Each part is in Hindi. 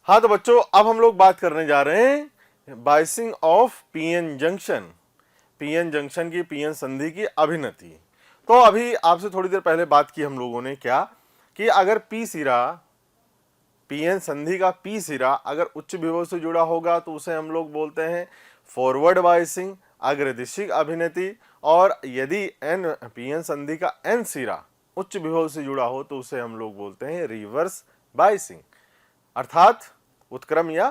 हाँ तो बच्चों, अब हम लोग बात करने जा रहे हैं biasing of PN junction, PN junction की, पीएन संधि की अभिनति। तो अभी आपसे थोड़ी देर पहले बात की हम लोगों ने क्या, कि अगर पी सिरा, पीएन संधि का पी सिरा अगर उच्च विभव से जुड़ा होगा तो उसे हम लोग बोलते हैं फॉरवर्ड बाइसिंग, अग्रदिशिक अभिनति। और यदि एन, पीएन संधि का एन सिरा उच्च विभव से जुड़ा हो तो उसे हम लोग बोलते हैं रिवर्स बाइसिंग, अर्थात उत्क्रम या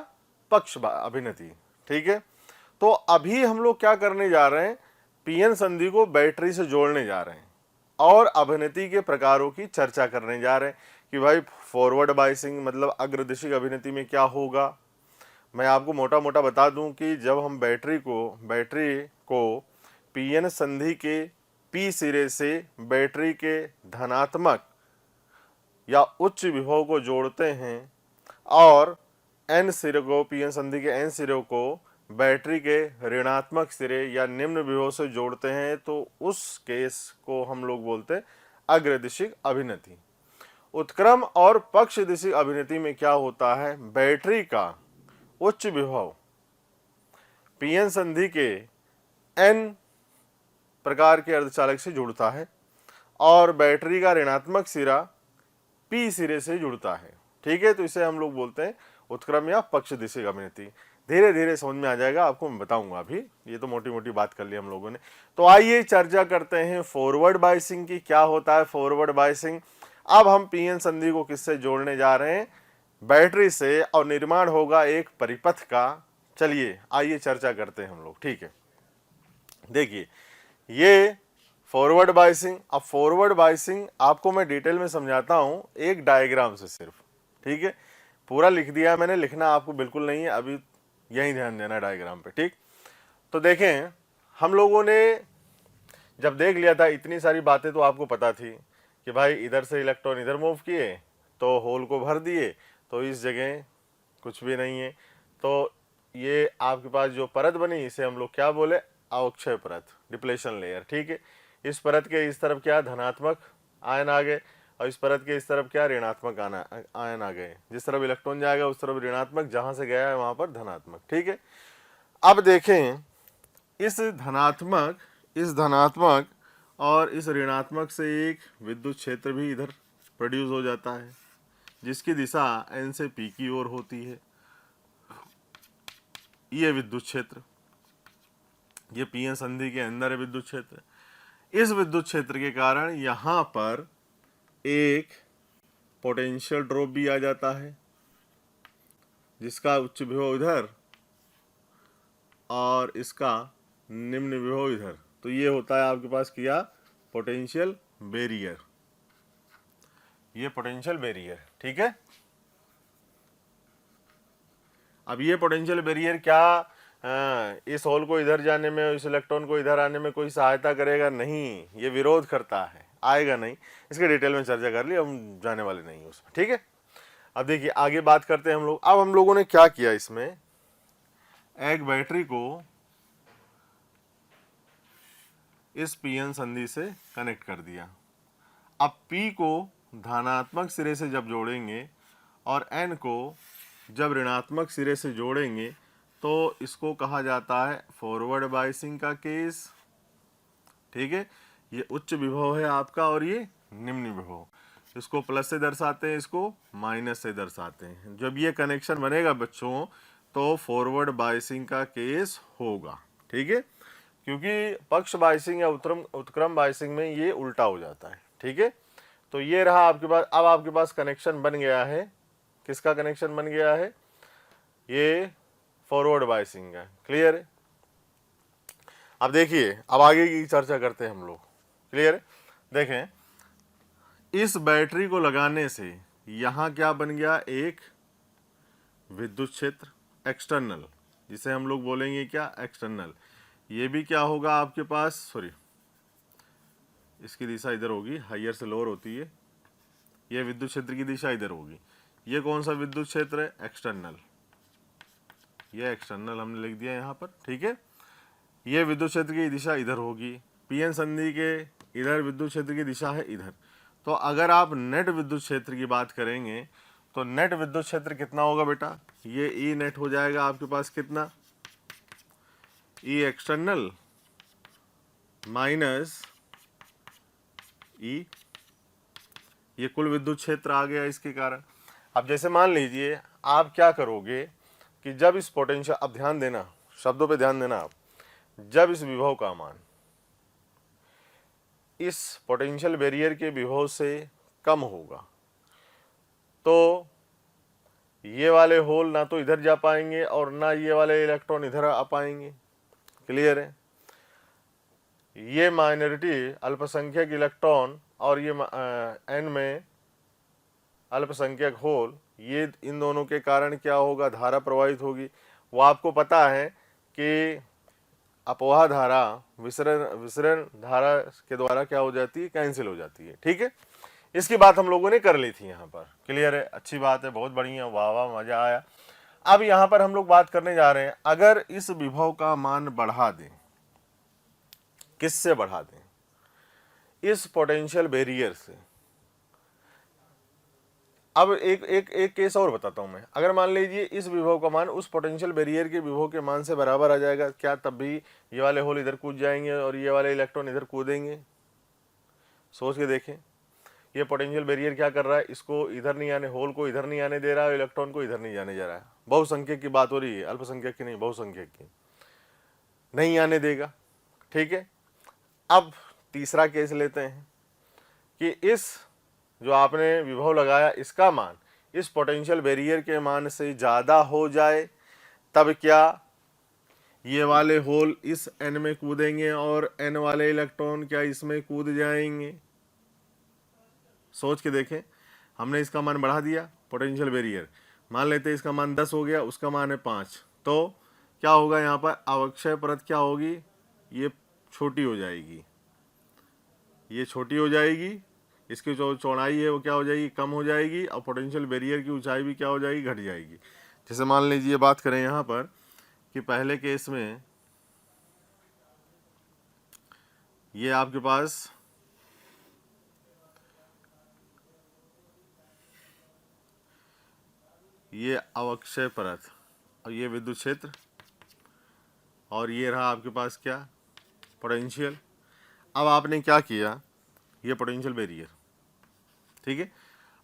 पक्ष अभिनति। ठीक है, तो अभी हम लोग क्या करने जा रहे हैं, पीएन संधि को बैटरी से जोड़ने जा रहे हैं और अभिनति के प्रकारों की चर्चा करने जा रहे हैं कि भाई फॉरवर्ड बाइसिंग मतलब अग्रदिशिक अभिनति में क्या होगा। मैं आपको मोटा मोटा बता दूं कि जब हम बैटरी को पीएन संधि के पी सिरे से बैटरी के धनात्मक या उच्च विभव को जोड़ते हैं और एन सिरे को, पीएन संधि के एन सिरे को बैटरी के ऋणात्मक सिरे या निम्न विभव से जोड़ते हैं तो उस केस को हम लोग बोलते हैं अग्रदिशिक अभिनति। उत्क्रम और पक्ष दिशिक अभिनति में क्या होता है, बैटरी का उच्च विभव पीएन संधि के एन प्रकार के अर्धचालक से जुड़ता है और बैटरी का ऋणात्मक सिरा पी सिरे से जुड़ता है। ठीक है, तो इसे हम लोग बोलते हैं उत्क्रम या पक्ष दिशिक अभिनति। धीरे धीरे समझ में आ जाएगा, आपको मैं बताऊंगा। अभी ये तो मोटी मोटी बात कर ली हम लोगों ने। तो आइए चर्चा करते हैं फॉरवर्ड बाइसिंग की। क्या होता है फॉरवर्ड बाइसिंग। अब हम पीएन संधि को किससे जोड़ने जा रहे हैं, बैटरी से, और निर्माण होगा एक परिपथ का। चलिए आइए चर्चा करते हैं हम लोग। ठीक है, देखिए ये फॉरवर्ड बाइसिंग। अब फॉरवर्ड बाइसिंग आपको मैं डिटेल में समझाता हूं एक डायग्राम से सिर्फ। ठीक है, पूरा लिख दिया है मैंने, लिखना आपको बिल्कुल नहीं है, अभी यही ध्यान देना डायग्राम पे। ठीक, तो देखें हम लोगों ने जब देख लिया था, इतनी सारी बातें तो आपको पता थी कि भाई इधर से इलेक्ट्रॉन इधर मूव किए तो होल को भर दिए, तो इस जगह कुछ भी नहीं है। तो ये आपके पास जो परत बनी इसे हम लोग क्या बोले, अवक्षय परत, डिप्लेशन लेयर। ठीक है, इस परत के इस तरफ क्या धनात्मक आयन आ गए और इस परत के इस तरफ क्या ऋणात्मक आयन आ गए। जिस तरफ इलेक्ट्रॉन जाएगा उस तरफ ऋणात्मक, जहां से गया है वहां पर धनात्मक। ठीक है, अब देखें इस धनात्मक और इस ऋणात्मक से एक विद्युत क्षेत्र भी इधर प्रोड्यूस हो जाता है जिसकी दिशा एन से पी की ओर होती है। ये विद्युत क्षेत्र, ये पीएन संधि के अंदर है विद्युत क्षेत्र। इस विद्युत क्षेत्र के कारण यहां पर एक पोटेंशियल ड्रॉप भी आ जाता है जिसका उच्च विभव इधर और इसका निम्न विभव इधर। तो ये होता है आपके पास क्या, पोटेंशियल बैरियर। ये पोटेंशियल बैरियर। ठीक है, अब ये पोटेंशियल बैरियर क्या इस होल को इधर जाने में, इस इलेक्ट्रॉन को इधर आने में कोई सहायता करेगा? नहीं, ये विरोध करता है, आएगा नहीं। इसके डिटेल में चर्चा कर ली, हम जाने वाले नहीं है उसमें। ठीक है, अब देखिए आगे बात करते हैं हम लोग। अब हम लोगों ने क्या किया, इसमें एक बैटरी को इस पीएन संधि से कनेक्ट कर दिया। अब P को धनात्मक सिरे से जब जोड़ेंगे और N को जब ऋणात्मक सिरे से जोड़ेंगे तो इसको कहा जाता है फॉरवर्ड बाइसिंग का केस। ठीक है, ये उच्च विभव है आपका और ये निम्न विभव। इसको प्लस से दर्शाते हैं, इसको माइनस से दर्शाते हैं। जब ये कनेक्शन बनेगा बच्चों तो फॉरवर्ड बाइसिंग का केस होगा। ठीक है, क्योंकि पक्ष बाइसिंग या उत्क्रम बाइसिंग में ये उल्टा हो जाता है। ठीक है, तो ये रहा आपके पास। अब आपके पास कनेक्शन बन गया है, किसका कनेक्शन बन गया है, ये फॉरवर्ड बाइसिंग का। क्लियर है, अब देखिए अब आगे की चर्चा करते हैं हम लोग। क्लियर है, देखें इस बैटरी को लगाने से यहां क्या बन गया, एक विद्युत क्षेत्र एक्सटर्नल, जिसे हम लोग बोलेंगे क्या, एक्सटर्नल। ये भी क्या होगा आपके पास, सॉरी इसकी दिशा इधर होगी, हायर से लोअर होती है। ये विद्युत क्षेत्र की दिशा इधर होगी। ये कौन सा विद्युत क्षेत्र है, एक्सटर्नल। ये एक्सटर्नल हमने लिख दिया यहाँ पर। ठीक है, ये विद्युत क्षेत्र की दिशा इधर होगी। पीएन संधि के इधर विद्युत क्षेत्र की दिशा है इधर। तो अगर आप नेट विद्युत क्षेत्र की बात करेंगे तो नेट विद्युत क्षेत्र कितना होगा बेटा, ये ई नेट हो जाएगा आपके पास कितना, ई एक्सटर्नल माइनस ई, ये कुल विद्युत क्षेत्र आ गया इसके कारण। अब जैसे मान लीजिए आप क्या करोगे कि जब इस पोटेंशियल, अब ध्यान देना, शब्दों पे ध्यान देना आप, जब इस विभव का मान इस पोटेंशियल बैरियर के विभव से कम होगा तो ये वाले होल ना तो इधर जा पाएंगे और ना ये वाले इलेक्ट्रॉन इधर आ पाएंगे। क्लियर है? ये माइनॉरिटी अल्पसंख्यक इलेक्ट्रॉन और ये एन में अल्पसंख्यक होल, ये इन दोनों के कारण क्या होगा, धारा प्रवाहित होगी। वो आपको पता है कि अपवाह धारा विसरण धारा के द्वारा क्या हो जाती है, कैंसिल हो जाती है। ठीक है, इसकी बात हम लोगों ने कर ली थी यहाँ पर। क्लियर है? अच्छी बात है, बहुत बढ़िया, वाह वाह, मजा आया। अब यहाँ पर हम लोग बात करने जा रहे हैं, अगर इस विभव का मान बढ़ा दें, किससे बढ़ा दें, इस पोटेंशियल बैरियर से। अब एक केस और बताता हूं मैं। अगर मान लीजिए इस विभव का मान उस पोटेंशियल बैरियर के विभव के मान से बराबर आ जाएगा, क्या तब भी ये वाले होल इधर कूद जाएंगे और ये वाले इलेक्ट्रॉन इधर कूदेंगे? सोच के देखें। ये पोटेंशियल बैरियर क्या कर रहा है, इसको इधर नहीं आने, होल को इधर नहीं आने दे रहा है, इलेक्ट्रॉन को इधर नहीं जाने जा रहा है। बहुसंख्यक की बात हो रही है, अल्पसंख्यक की नहीं, बहुसंख्यक की, नहीं आने देगा। ठीक है, अब तीसरा केस लेते हैं कि इस जो आपने विभव लगाया इसका मान इस पोटेंशियल बैरियर के मान से ज़्यादा हो जाए, तब क्या ये वाले होल इस एन में कूदेंगे और एन वाले इलेक्ट्रॉन क्या इसमें कूद जाएंगे? सोच के देखें। हमने इसका मान बढ़ा दिया, पोटेंशियल बैरियर, मान लेते हैं इसका मान 10 हो गया, उसका मान है 5, तो क्या होगा यहाँ पर, अवक्षय परत क्या होगी, ये छोटी हो जाएगी, ये छोटी हो जाएगी, इसकी जो चौड़ाई है वो क्या हो जाएगी, कम हो जाएगी, और पोटेंशियल बैरियर की ऊंचाई भी क्या हो जाएगी, घट जाएगी। जैसे मान लीजिए बात करें यहाँ पर कि पहले केस में ये आपके पास ये अवक्षय परत और ये विद्युत क्षेत्र और ये रहा आपके पास क्या, पोटेंशियल। अब आपने क्या किया, ये पोटेंशियल बैरियर, ठीक है।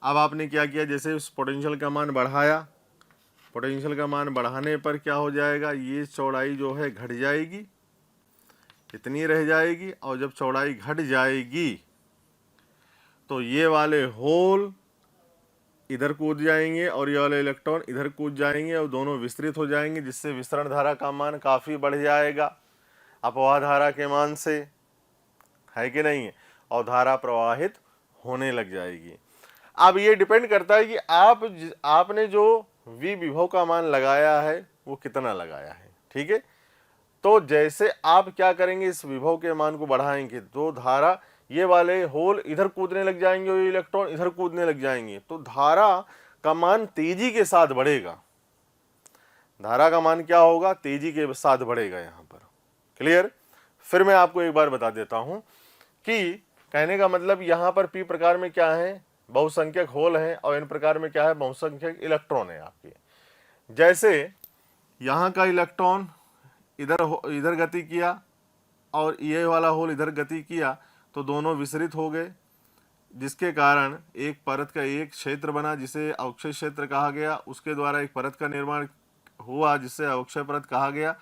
अब आपने क्या किया, जैसे उस पोटेंशियल का मान बढ़ाया, पोटेंशियल का मान बढ़ाने पर क्या हो जाएगा, ये चौड़ाई जो है घट जाएगी, इतनी रह जाएगी, और जब चौड़ाई घट जाएगी तो ये वाले होल इधर कूद जाएंगे और ये वाले इलेक्ट्रॉन इधर कूद जाएंगे और दोनों विस्तृत हो जाएंगे, जिससे विसरण धारा का मान काफ़ी बढ़ जाएगा अपवाह धारा के मान से, है कि नहीं है, और धारा प्रवाहित होने लग जाएगी। अब ये डिपेंड करता है कि आपने जो विभव का मान लगाया है वो कितना लगाया है। ठीक है, तो जैसे आप क्या करेंगे, इस विभव के मान को बढ़ाएंगे तो धारा, ये वाले होल इधर कूदने लग जाएंगे और इलेक्ट्रॉन इधर कूदने लग जाएंगे, तो धारा का मान तेजी के साथ बढ़ेगा। धारा का मान क्या होगा, तेजी के साथ बढ़ेगा यहाँ पर। क्लियर? फिर मैं आपको एक बार बता देता हूं कि कहने का मतलब यहाँ पर पी प्रकार में क्या है, बहुसंख्यक होल हैं, और एन प्रकार में क्या है, बहुसंख्यक इलेक्ट्रॉन है आपके। जैसे यहाँ का इलेक्ट्रॉन इधर गति किया और ये वाला होल इधर गति किया, तो दोनों विसरित हो गए, जिसके कारण एक परत का एक क्षेत्र बना जिसे अवक्षय क्षेत्र कहा गया, उसके द्वारा एक परत का निर्माण हुआ जिससे अवक्षय परत कहा गया।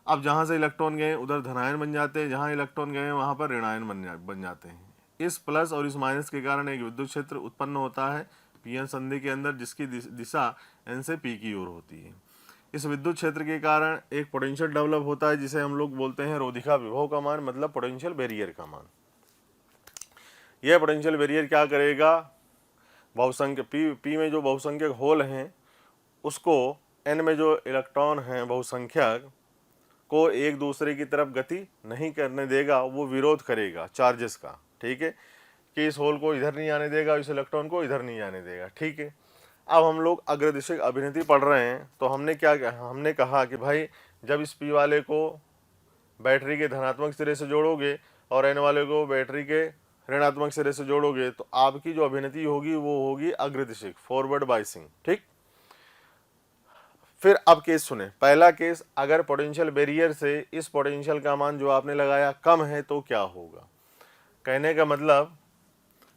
अब जहाँ से इलेक्ट्रॉन गए उधर धनायन बन जाते हैं, जहाँ इलेक्ट्रॉन गए वहाँ पर ऋणायन बन जाते हैं। इस प्लस और इस माइनस के कारण एक विद्युत क्षेत्र उत्पन्न होता है पीएन संधि के अंदर, जिसकी दिशा एन से पी की ओर होती है। इस विद्युत क्षेत्र के कारण एक पोटेंशियल डेवलप होता है जिसे हम लोग बोलते हैं रोधिका विभव का मान, मतलब पोटेंशियल बैरियर का मान। यह पोटेंशियल बैरियर क्या करेगा, बहुसंख्यक पी में जो बहुसंख्यक होल हैं उसको एन में जो इलेक्ट्रॉन हैं बहुसंख्यक को एक दूसरे की तरफ गति नहीं करने देगा, वो विरोध करेगा चार्जेस का। ठीक है, कि इस होल को इधर नहीं आने देगा, इस इलेक्ट्रॉन को इधर नहीं आने देगा। ठीक है, अब हम लोग अग्रदिशिक अभिनति पढ़ रहे हैं, तो हमने कहा कि भाई जब इस पी वाले को बैटरी के धनात्मक सिरे से जोड़ोगे और n वाले को बैटरी के ऋणात्मक सिरे से जोड़ोगे तो आपकी जो अभिनति होगी वो होगी अग्रदिशिक, फॉरवर्ड बाइसिंग। ठीक, फिर अब केस सुने। पहला केस, अगर पोटेंशियल बैरियर से इस पोटेंशियल का मान जो आपने लगाया कम है तो क्या होगा। कहने का मतलब,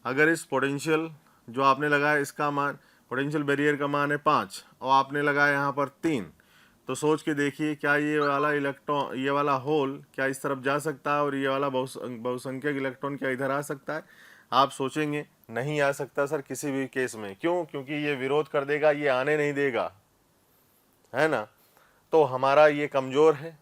अगर इस पोटेंशियल जो आपने लगाया इसका मान, पोटेंशियल बैरियर का मान है 5 और आपने लगाया यहाँ पर 3, तो सोच के देखिए क्या ये वाला इलेक्ट्रॉन, ये वाला होल क्या इस तरफ जा सकता है और ये वाला बहुसंख्यक इलेक्ट्रॉन क्या इधर आ सकता है। आप सोचेंगे नहीं आ सकता सर किसी भी केस में। क्यों? क्योंकि ये विरोध कर देगा, ये आने नहीं देगा, है ना। तो हमारा ये कमजोर है,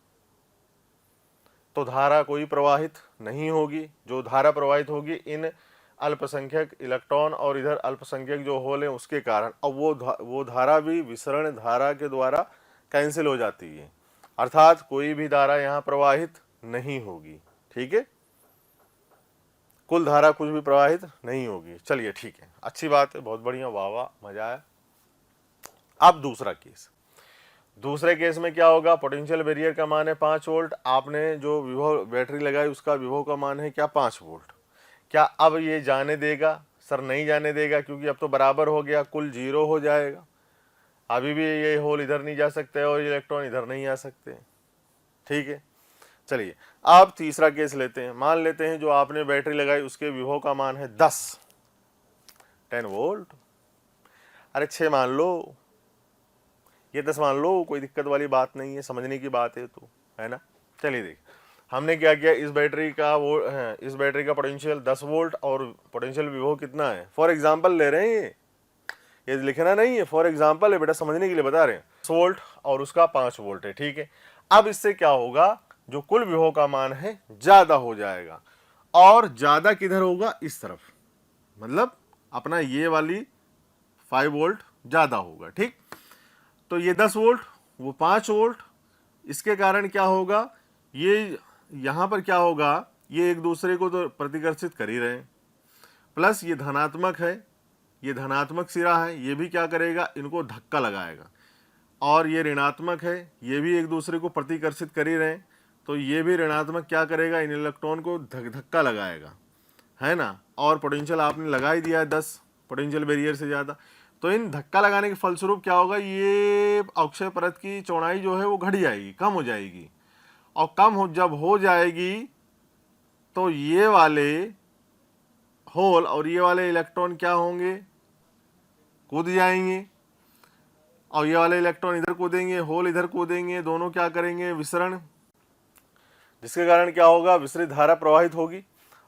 तो धारा कोई प्रवाहित नहीं होगी। जो धारा प्रवाहित होगी इन अल्पसंख्यक इलेक्ट्रॉन और इधर अल्पसंख्यक जो होल है उसके कारण। अब वो धारा भी विसरण धारा के द्वारा कैंसिल हो जाती है, अर्थात कोई भी धारा यहाँ प्रवाहित नहीं होगी। ठीक है, कुल धारा कुछ भी प्रवाहित नहीं होगी। चलिए ठीक है, अच्छी बात है, बहुत बढ़िया, वाह वाह, मजा आया। अब दूसरा केस, दूसरे केस में क्या होगा, पोटेंशियल बैरियर का मान है 5 वोल्ट, आपने जो विभव बैटरी लगाई उसका विभव का मान है क्या 5 वोल्ट। क्या अब ये जाने देगा? सर नहीं जाने देगा, क्योंकि अब तो बराबर हो गया, कुल 0 हो जाएगा। अभी भी ये होल इधर नहीं जा सकते और इलेक्ट्रॉन इधर नहीं आ सकते। ठीक है, चलिए अब तीसरा केस लेते हैं। मान लेते हैं जो आपने बैटरी लगाई उसके विभव का मान है 10 वोल्ट। अरे 6 मान लो, ये 10 मान लो, कोई दिक्कत वाली बात नहीं है, समझने की बात है तो, है ना। चलिए देख, हमने क्या किया, इस बैटरी का पोटेंशियल 10 वोल्ट और पोटेंशियल विभव कितना है, फॉर एग्जांपल ले रहे हैं, ये लिखना नहीं है, फॉर एग्जांपल है बेटा, समझने के लिए बता रहे हैं। 10 वोल्ट और उसका 5 वोल्ट है। ठीक है, अब इससे क्या होगा, जो कुल विभव का मान है ज्यादा हो जाएगा, और ज्यादा किधर होगा, इस तरफ, मतलब अपना ये वाली 5 वोल्ट ज्यादा होगा। ठीक, तो ये 10 वोल्ट वो 5 वोल्ट, इसके कारण क्या होगा, ये यहां पर क्या होगा, ये एक दूसरे को तो प्रतिकर्षित कर ही रहे हैं, प्लस ये धनात्मक है, ये धनात्मक सिरा है, ये भी क्या करेगा, इनको धक्का लगाएगा, और ये ऋणात्मक है, ये भी एक दूसरे को प्रतिकर्षित कर ही रहे हैं, तो ये भी ऋणात्मक क्या करेगा, इन इलेक्ट्रॉन को धक्का लगाएगा, है ना। और पोटेंशियल आपने लगा ही दिया है 10, पोटेंशियल बैरियर से ज़्यादा, तो इन धक्का लगाने के फलस्वरूप क्या होगा, ये अक्षय परत की चौड़ाई जो है वो घट जाएगी, कम हो जाएगी, और जब हो जाएगी तो ये वाले होल और ये वाले इलेक्ट्रॉन क्या होंगे, कूद जाएंगे, और ये वाले इलेक्ट्रॉन इधर कूदेंगे, होल इधर कूदेंगे, दोनों क्या करेंगे, विसरण, जिसके कारण क्या होगा, विसरित धारा प्रवाहित होगी,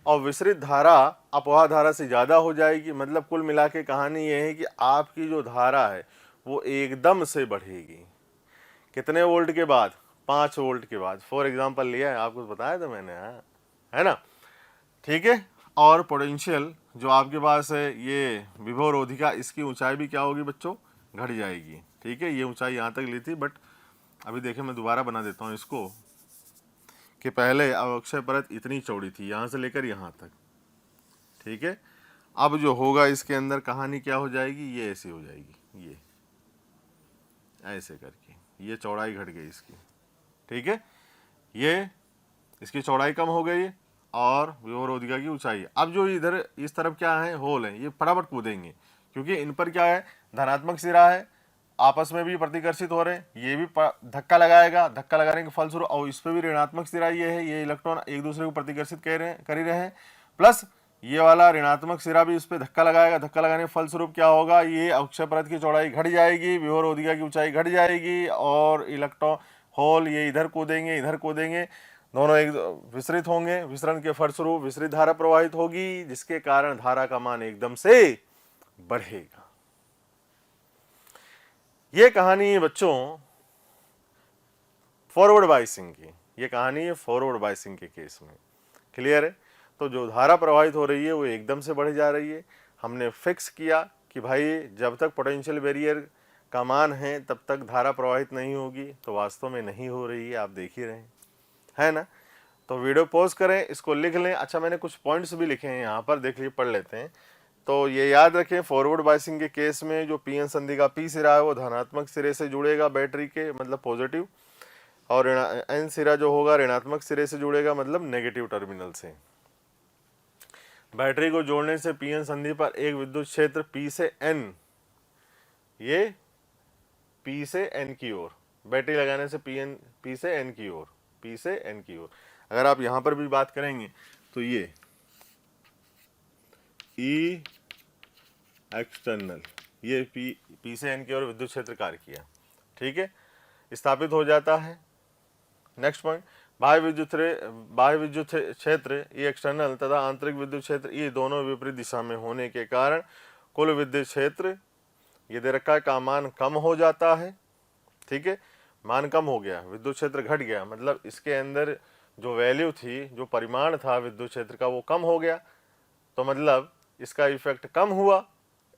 और विसरित धारा अपवाह धारा से ज़्यादा हो जाएगी। मतलब कुल मिला के कहानी ये है कि आपकी जो धारा है वो एकदम से बढ़ेगी। कितने वोल्ट के बाद, 5 वोल्ट के बाद, फॉर एग्जांपल लिया है, आपको बताया था मैंने, है ना। ठीक है, और पोटेंशियल जो आपके पास है ये विभव रोधिका, इसकी ऊंचाई भी क्या होगी बच्चों, घट जाएगी। ठीक है, ये ऊंचाई यहाँ तक ली थी, बट अभी देखें मैं दोबारा बना देता हूँ इसको, कि पहले अक्षय परत इतनी चौड़ी थी यहाँ से लेकर यहाँ तक। ठीक है, अब जो होगा इसके अंदर कहानी क्या हो जाएगी, ये ऐसी हो जाएगी, ये ऐसे करके ये चौड़ाई घट गई इसकी। ठीक है, ये इसकी चौड़ाई कम हो गई और विभव रोधिका की ऊंचाई। अब जो इधर इस तरफ क्या है, होल है, ये फटाफट कूदेंगे, क्योंकि इन पर क्या है, धनात्मक सिरा है, आपस में भी प्रतिकर्षित हो रहे हैं, ये भी धक्का लगाएगा, धक्का लगाने के फलस्वरूप, और इस पर भी ऋणात्मक सिरा ये है, ये इलेक्ट्रॉन एक दूसरे को प्रतिकर्षित कर ही रहे हैं, प्लस ये वाला ऋणात्मक सिरा भी इस पर धक्का लगाएगा, धक्का लगाने के फलस्वरूप क्या होगा, ये अक्षय परत की चौड़ाई घट जाएगी, विभव रोधिका की ऊंचाई घट जाएगी, और इलेक्ट्रॉन होल ये इधर कूदेंगे, दोनों एक विसरित होंगे, विसरण के फलस्वरूप विसरित धारा प्रवाहित होगी, जिसके कारण धारा का मान एकदम से बढ़ेगा। ये कहानी है बच्चों फॉरवर्ड बाइसिंग की, ये कहानी है फॉरवर्ड बाइसिंग के केस में। क्लियर है, तो जो धारा प्रवाहित हो रही है वो एकदम से बढ़ जा रही है। हमने फिक्स किया कि भाई जब तक पोटेंशियल बैरियर का मान है तब तक धारा प्रवाहित नहीं होगी, तो वास्तव में नहीं हो रही है, आप देख ही रहे हैं, है ना। तो वीडियो पॉज करें, इसको लिख लें। अच्छा, मैंने कुछ पॉइंट्स भी लिखे हैं यहाँ पर, देख लीजिए, पढ़ लेते हैं। तो ये याद रखें, फॉरवर्ड बाइसिंग के केस में जो पीएन संधि का पी सिरा है वो धनात्मक सिरे से जुड़ेगा बैटरी के, मतलब पॉजिटिव, और एन सिरा जो होगा ऋणात्मक सिरे से जुड़ेगा, मतलब नेगेटिव टर्मिनल से। बैटरी को जोड़ने से पीएन संधि पर एक विद्युत क्षेत्र P से N, ये P से N की ओर, बैटरी लगाने से P से N की ओर, P से N की ओर। अगर आप यहां पर भी बात करेंगे तो ये E एक्सटर्नल, ये P से N की ओर विद्युत क्षेत्र कार्य किया, ठीक है, स्थापित हो जाता है। नेक्स्ट पॉइंट, बाह्य विद्युत क्षेत्र ई एक्सटर्नल तथा आंतरिक विद्युत क्षेत्र ई दोनों विपरीत दिशा में होने के कारण कुल विद्युत क्षेत्र ये दे रखा है का मान कम हो जाता है, ठीक है, मान कम हो गया, विद्युत क्षेत्र घट गया, मतलब इसके अंदर जो वैल्यू थी, जो परिमाण था विद्युत क्षेत्र का वो कम हो गया, तो मतलब इसका इफेक्ट कम हुआ,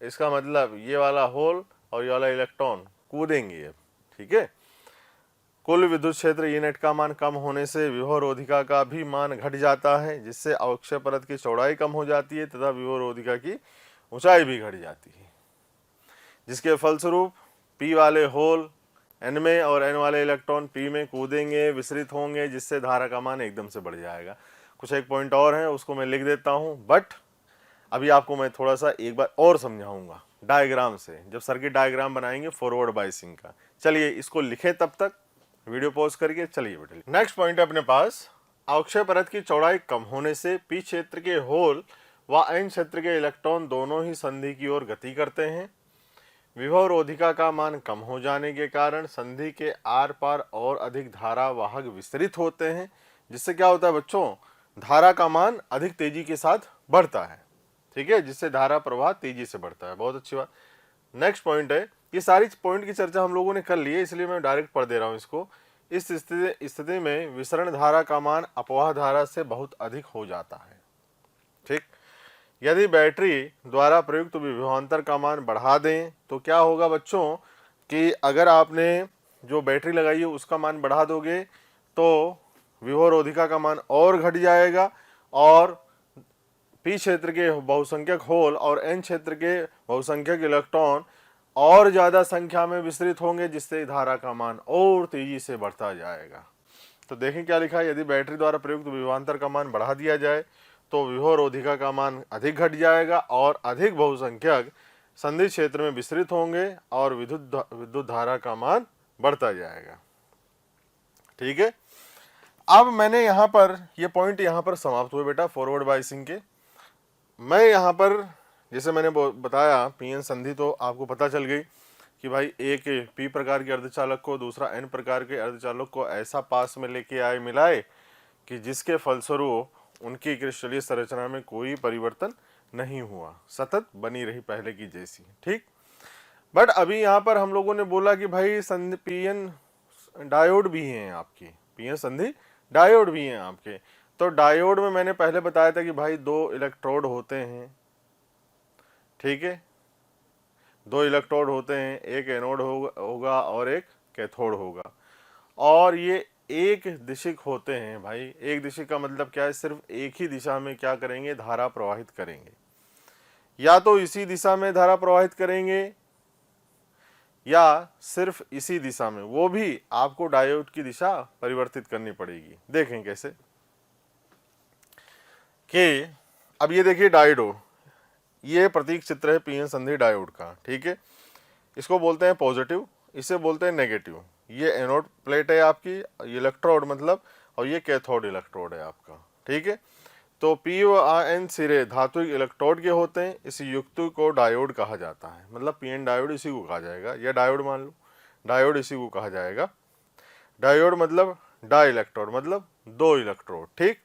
इसका मतलब ये वाला होल और ये वाला इलेक्ट्रॉन कूदेंगे अब, ठीक है। कुल विद्युत क्षेत्र ई नेट का मान कम होने से विभवरोधिका का भी मान घट जाता है, जिससे अवक्षय परत की चौड़ाई कम हो जाती है तथा विभवरोधिका की ऊंचाई भी घट जाती है, जिसके फलस्वरूप P वाले होल N में और N वाले इलेक्ट्रॉन P में कूदेंगे, विसरित होंगे, जिससे धारा का मान एकदम से बढ़ जाएगा। कुछ एक पॉइंट और है, उसको मैं लिख देता हूं, बट अभी आपको मैं थोड़ा सा एक बार और समझाऊंगा डायग्राम से, जब सर्किट डायग्राम बनाएंगे फॉरवर्ड बायसिंग का। चलिए इसको लिखें, तब तक वीडियो पॉज करके चलिए बेटे। नेक्स्ट पॉइंट है अपने पास, अवक्षय परत की चौड़ाई कम होने से P क्षेत्र के होल व N क्षेत्र के इलेक्ट्रॉन दोनों ही संधि की ओर गति करते हैं। विभवरोधिका का मान कम हो जाने के कारण संधि के आर पार और अधिक धारा वाहक विस्तरित होते हैं, जिससे क्या होता है बच्चों, धारा का मान अधिक तेजी के साथ बढ़ता है, ठीक है, जिससे धारा प्रवाह तेजी से बढ़ता है। बहुत अच्छी बात। नेक्स्ट पॉइंट है, ये सारी पॉइंट की चर्चा हम लोगों ने कर ली है, इसलिए मैं डायरेक्ट पढ़ दे रहा हूँ इसको। इस स्थिति में विसरण धारा का मान अपवाह धारा से बहुत अधिक हो जाता है, ठीक। यदि बैटरी द्वारा प्रयुक्त विभवांतर का मान बढ़ा दें तो क्या होगा बच्चों, कि अगर आपने जो बैटरी लगाई है उसका मान बढ़ा दोगे तो विभवरोधिका का मान और घट जाएगा और P क्षेत्र के बहुसंख्यक होल और N क्षेत्र के बहुसंख्यक इलेक्ट्रॉन और ज्यादा संख्या में विस्तृत होंगे, जिससे धारा का मान और तेजी से बढ़ता जाएगा। तो देखें क्या लिखा है, यदि बैटरी द्वारा प्रयुक्त विभवांतर का मान बढ़ा दिया जाए तो विभवरोधिका का मान अधिक घट जाएगा और अधिक बहुसंख्यक संधि क्षेत्र में विस्तृत होंगे और विद्युत धारा का मान बढ़ता जाएगा, ठीक है। अब मैंने यहाँ पर ये पॉइंट यहाँ पर समाप्त हुए बेटा फॉरवर्ड बायसिंग के। मैं यहाँ पर जैसे मैंने बताया पीएन संधि, तो आपको पता चल गई कि भाई एक P प्रकार के अर्धचालक को दूसरा N प्रकार के अर्धचालक को ऐसा पास में लेके आए मिलाए कि जिसके फलस्वरूप उनकी क्रिस्टलीय संरचना में कोई परिवर्तन नहीं हुआ, सतत बनी रही पहले की जैसी, ठीक। बट अभी यहाँ पर हम लोगों ने बोला कि भाई संधि पीएन डायोड भी हैं आपकी, पीएन संधि डायोड भी हैं आपके। तो डायोड में मैंने पहले बताया था कि भाई दो इलेक्ट्रोड होते हैं, ठीक है, दो इलेक्ट्रोड होते हैं, एक एनोड होगा और एक कैथोड होगा, और ये एक दिशिक होते हैं। भाई एक दिशिक का मतलब क्या है, सिर्फ एक ही दिशा में क्या करेंगे, धारा प्रवाहित करेंगे, या तो इसी दिशा में धारा प्रवाहित करेंगे या सिर्फ इसी दिशा में, वो भी आपको डायोड की दिशा परिवर्तित करनी पड़ेगी। देखें कैसे, कि अब ये देखिए डायोड, ये प्रतीक चित्र है पीएन संधि डायोड का, ठीक है। इसको बोलते हैं पॉजिटिव, इसे बोलते हैं नेगेटिव। ये एनोड प्लेट है आपकी, ये इलेक्ट्रोड मतलब, और ये कैथोड इलेक्ट्रोड है आपका, ठीक है। तो P व N सिरे धातुक इलेक्ट्रोड के होते हैं, इस युक्त को डायोड कहा जाता है, मतलब पीएन डायोड इसी को कहा जाएगा, या डायोड मान लो, डायोड इसी को कहा जाएगा। डायोड मतलब डाई इलेक्ट्रोड मतलब दो इलेक्ट्रोड, ठीक।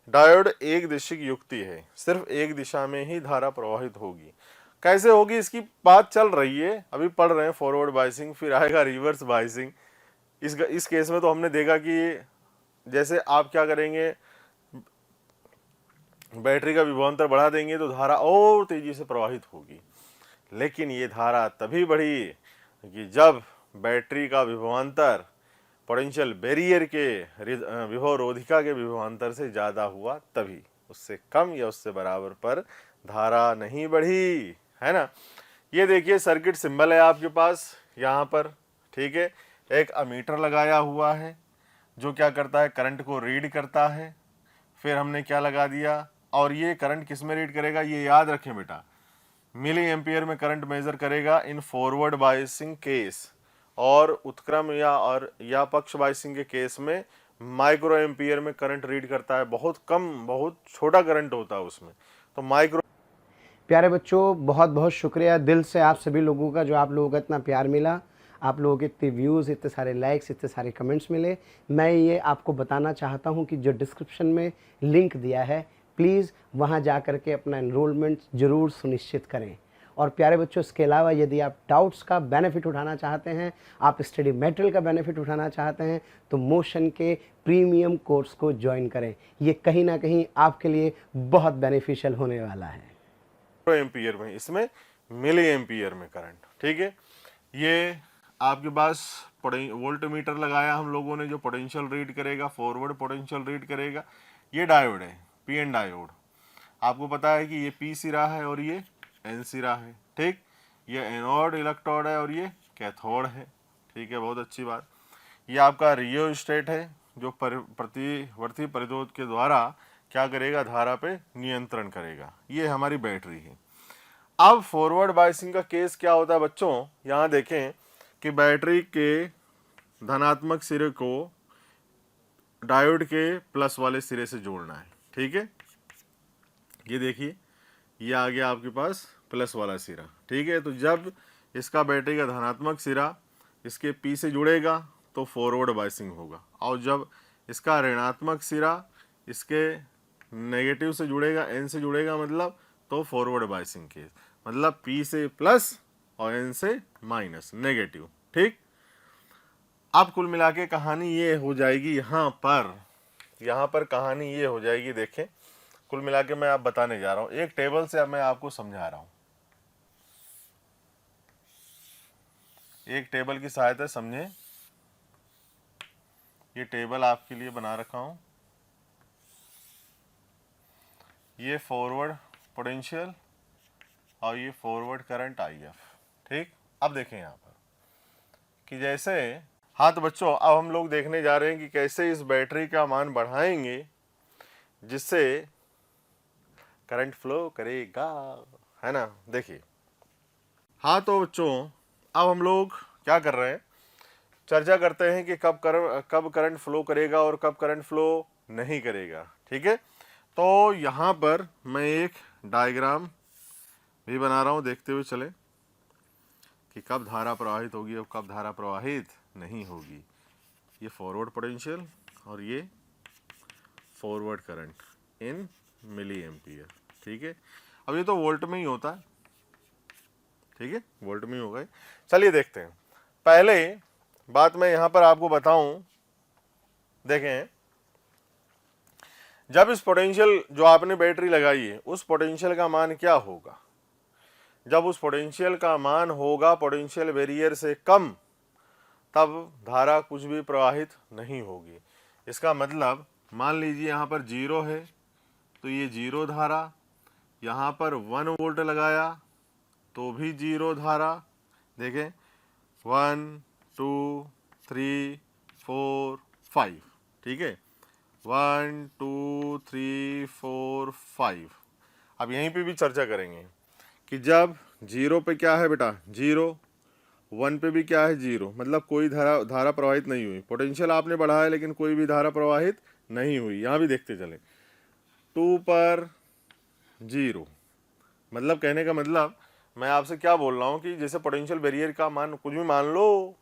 डायोड एक दिशिक युक्ति है, सिर्फ एक दिशा में ही धारा प्रवाहित होगी। कैसे होगी इसकी बात चल रही है, अभी पढ़ रहे हैं फॉरवर्ड बायसिंग, फिर आएगा रिवर्स बायसिंग। इस केस में तो हमने देखा कि जैसे आप क्या करेंगे, बैटरी का विभवांतर बढ़ा देंगे तो धारा और तेजी से प्रवाहित होगी, लेकिन ये धारा तभी बढ़ी कि जब बैटरी का विभवांतर पोटेंशियल बैरियर के विभवरोधिका के विभवांतर से ज़्यादा हुआ, तभी। उससे कम या उससे बराबर पर धारा नहीं बढ़ी, है ना। ये देखिए सर्किट सिंबल है आपके पास यहाँ पर, ठीक है। एक अमीटर लगाया हुआ है जो क्या करता है, करंट को रीड करता है। फिर हमने क्या लगा दिया, और ये करंट किस में रीड करेगा, ये याद रखें बेटा, मिली एम्पियर में करंट मेजर करेगा इन फॉरवर्ड बायसिंग केस, और उत्क्रम या पक्ष बायसिंग के केस में माइक्रो एम्पियर में करंट रीड करता है। बहुत कम, बहुत छोटा करंट होता है उसमें, तो माइक्रो। प्यारे बच्चों, बहुत बहुत शुक्रिया दिल से आप सभी लोगों का, जो आप लोगों का इतना प्यार मिला, आप लोगों के इतने व्यूज़, इतने सारे लाइक्स, इतने सारे कमेंट्स मिले। मैं ये आपको बताना चाहता हूँ कि जो डिस्क्रिप्शन में लिंक दिया है, प्लीज़ वहाँ जा कर के अपना एनरोलमेंट ज़रूर सुनिश्चित करें। और प्यारे बच्चों, इसके अलावा यदि आप डाउट्स का बेनिफिट उठाना चाहते हैं, आप स्टडी मटेरियल का बेनिफिट उठाना चाहते हैं, तो मोशन के प्रीमियम कोर्स को ज्वाइन करें। ये कहीं ना कहीं आपके लिए बहुत बेनिफिशियल होने वाला है। एम्पियर में, इसमें मिली एम्पियर में करंट, ठीक है। ये आपके पास वोल्ट मीटर लगाया हम लोगों ने, जो पोटेंशियल रीड करेगा, फॉरवर्ड पोटेंशियल रीड करेगा। ये डायोड है, पीएन डायोड। आपको पता है कि ये पी सिरा है और ये एन सिरा है, ठीक। ये एनोड इलेक्ट्रोड है और ये कैथोड है, ठीक है, बहुत अच्छी बात। ये आपका रियोस्टेट है, जो प्रतिवर्ती प्रतिरोध के द्वारा क्या करेगा, धारा पे नियंत्रण करेगा। ये हमारी बैटरी है। अब फॉरवर्ड बायसिंग का केस क्या होता है बच्चों, यहाँ देखें कि बैटरी के धनात्मक सिरे को डायोड के प्लस वाले सिरे से जोड़ना है, ठीक है। ये देखिए, ये आ गया आपके पास प्लस वाला सिरा, ठीक है। तो जब इसका बैटरी का धनात्मक सिरा इसके पी से जुड़ेगा तो फॉरवर्ड बायसिंग होगा, और जब इसका ऋणात्मक सिरा इसके नेगेटिव से जुड़ेगा, एन से जुड़ेगा, मतलब तो फॉरवर्ड बायसिंग केस, मतलब पी से प्लस और एन से माइनस, नेगेटिव, ठीक। अब कुल मिला के कहानी ये हो जाएगी, यहाँ पर कहानी ये हो जाएगी। देखें, कुल मिला के मैं आप बताने जा रहा हूँ, एक टेबल से अब मैं आपको समझा रहा हूँ, एक टेबल की सहायता से समझें। ये टेबल आपके लिए बना रखा हूँ, ये फॉरवर्ड पोटेंशियल और ये फॉरवर्ड करंट IF, ठीक। अब देखें यहाँ पर कि जैसे, हाँ तो बच्चों अब हम लोग देखने जा रहे हैं कि कैसे इस बैटरी का मान बढ़ाएंगे जिससे करंट फ्लो करेगा, है ना। देखिए, हाँ तो बच्चों अब हम लोग क्या कर रहे हैं, चर्चा करते हैं कि कब करंट फ्लो करेगा और कब करंट फ्लो नहीं करेगा, ठीक है। तो यहाँ पर मैं एक डायग्राम भी बना रहा हूँ, देखते हुए चले कि कब धारा प्रवाहित होगी और कब धारा प्रवाहित नहीं होगी। ये फॉरवर्ड पोटेंशियल और ये forward current in milliampere, ठीक है। अब ये तो वोल्ट में ही होता है, ठीक है, वोल्ट में ही होगा। चलिए देखते हैं। पहले बात मैं यहाँ पर आपको बताऊं, देखें, जब इस पोटेंशियल जो आपने बैटरी लगाई है उस पोटेंशियल का मान क्या होगा, जब उस पोटेंशियल का मान होगा पोटेंशियल बैरियर से कम, तब धारा कुछ भी प्रवाहित नहीं होगी। इसका मतलब मान लीजिए यहाँ पर 0 है तो ये 0 धारा, यहाँ पर 1 वोल्ट लगाया तो भी 0 धारा। देखें, 1 2 3 4 5, ठीक है, 1 2 3 4 5। अब यहीं पे भी चर्चा करेंगे कि जब 0 पे क्या है बेटा 0, 1 पे भी क्या है 0, मतलब कोई धारा प्रवाहित नहीं हुई। पोटेंशियल आपने बढ़ाया लेकिन कोई भी धारा प्रवाहित नहीं हुई। यहाँ भी देखते चले, 2 पर 0, मतलब कहने का मतलब मैं आपसे क्या बोल रहा हूँ कि जैसे पोटेंशियल बैरियर का मान कुछ भी मान लो,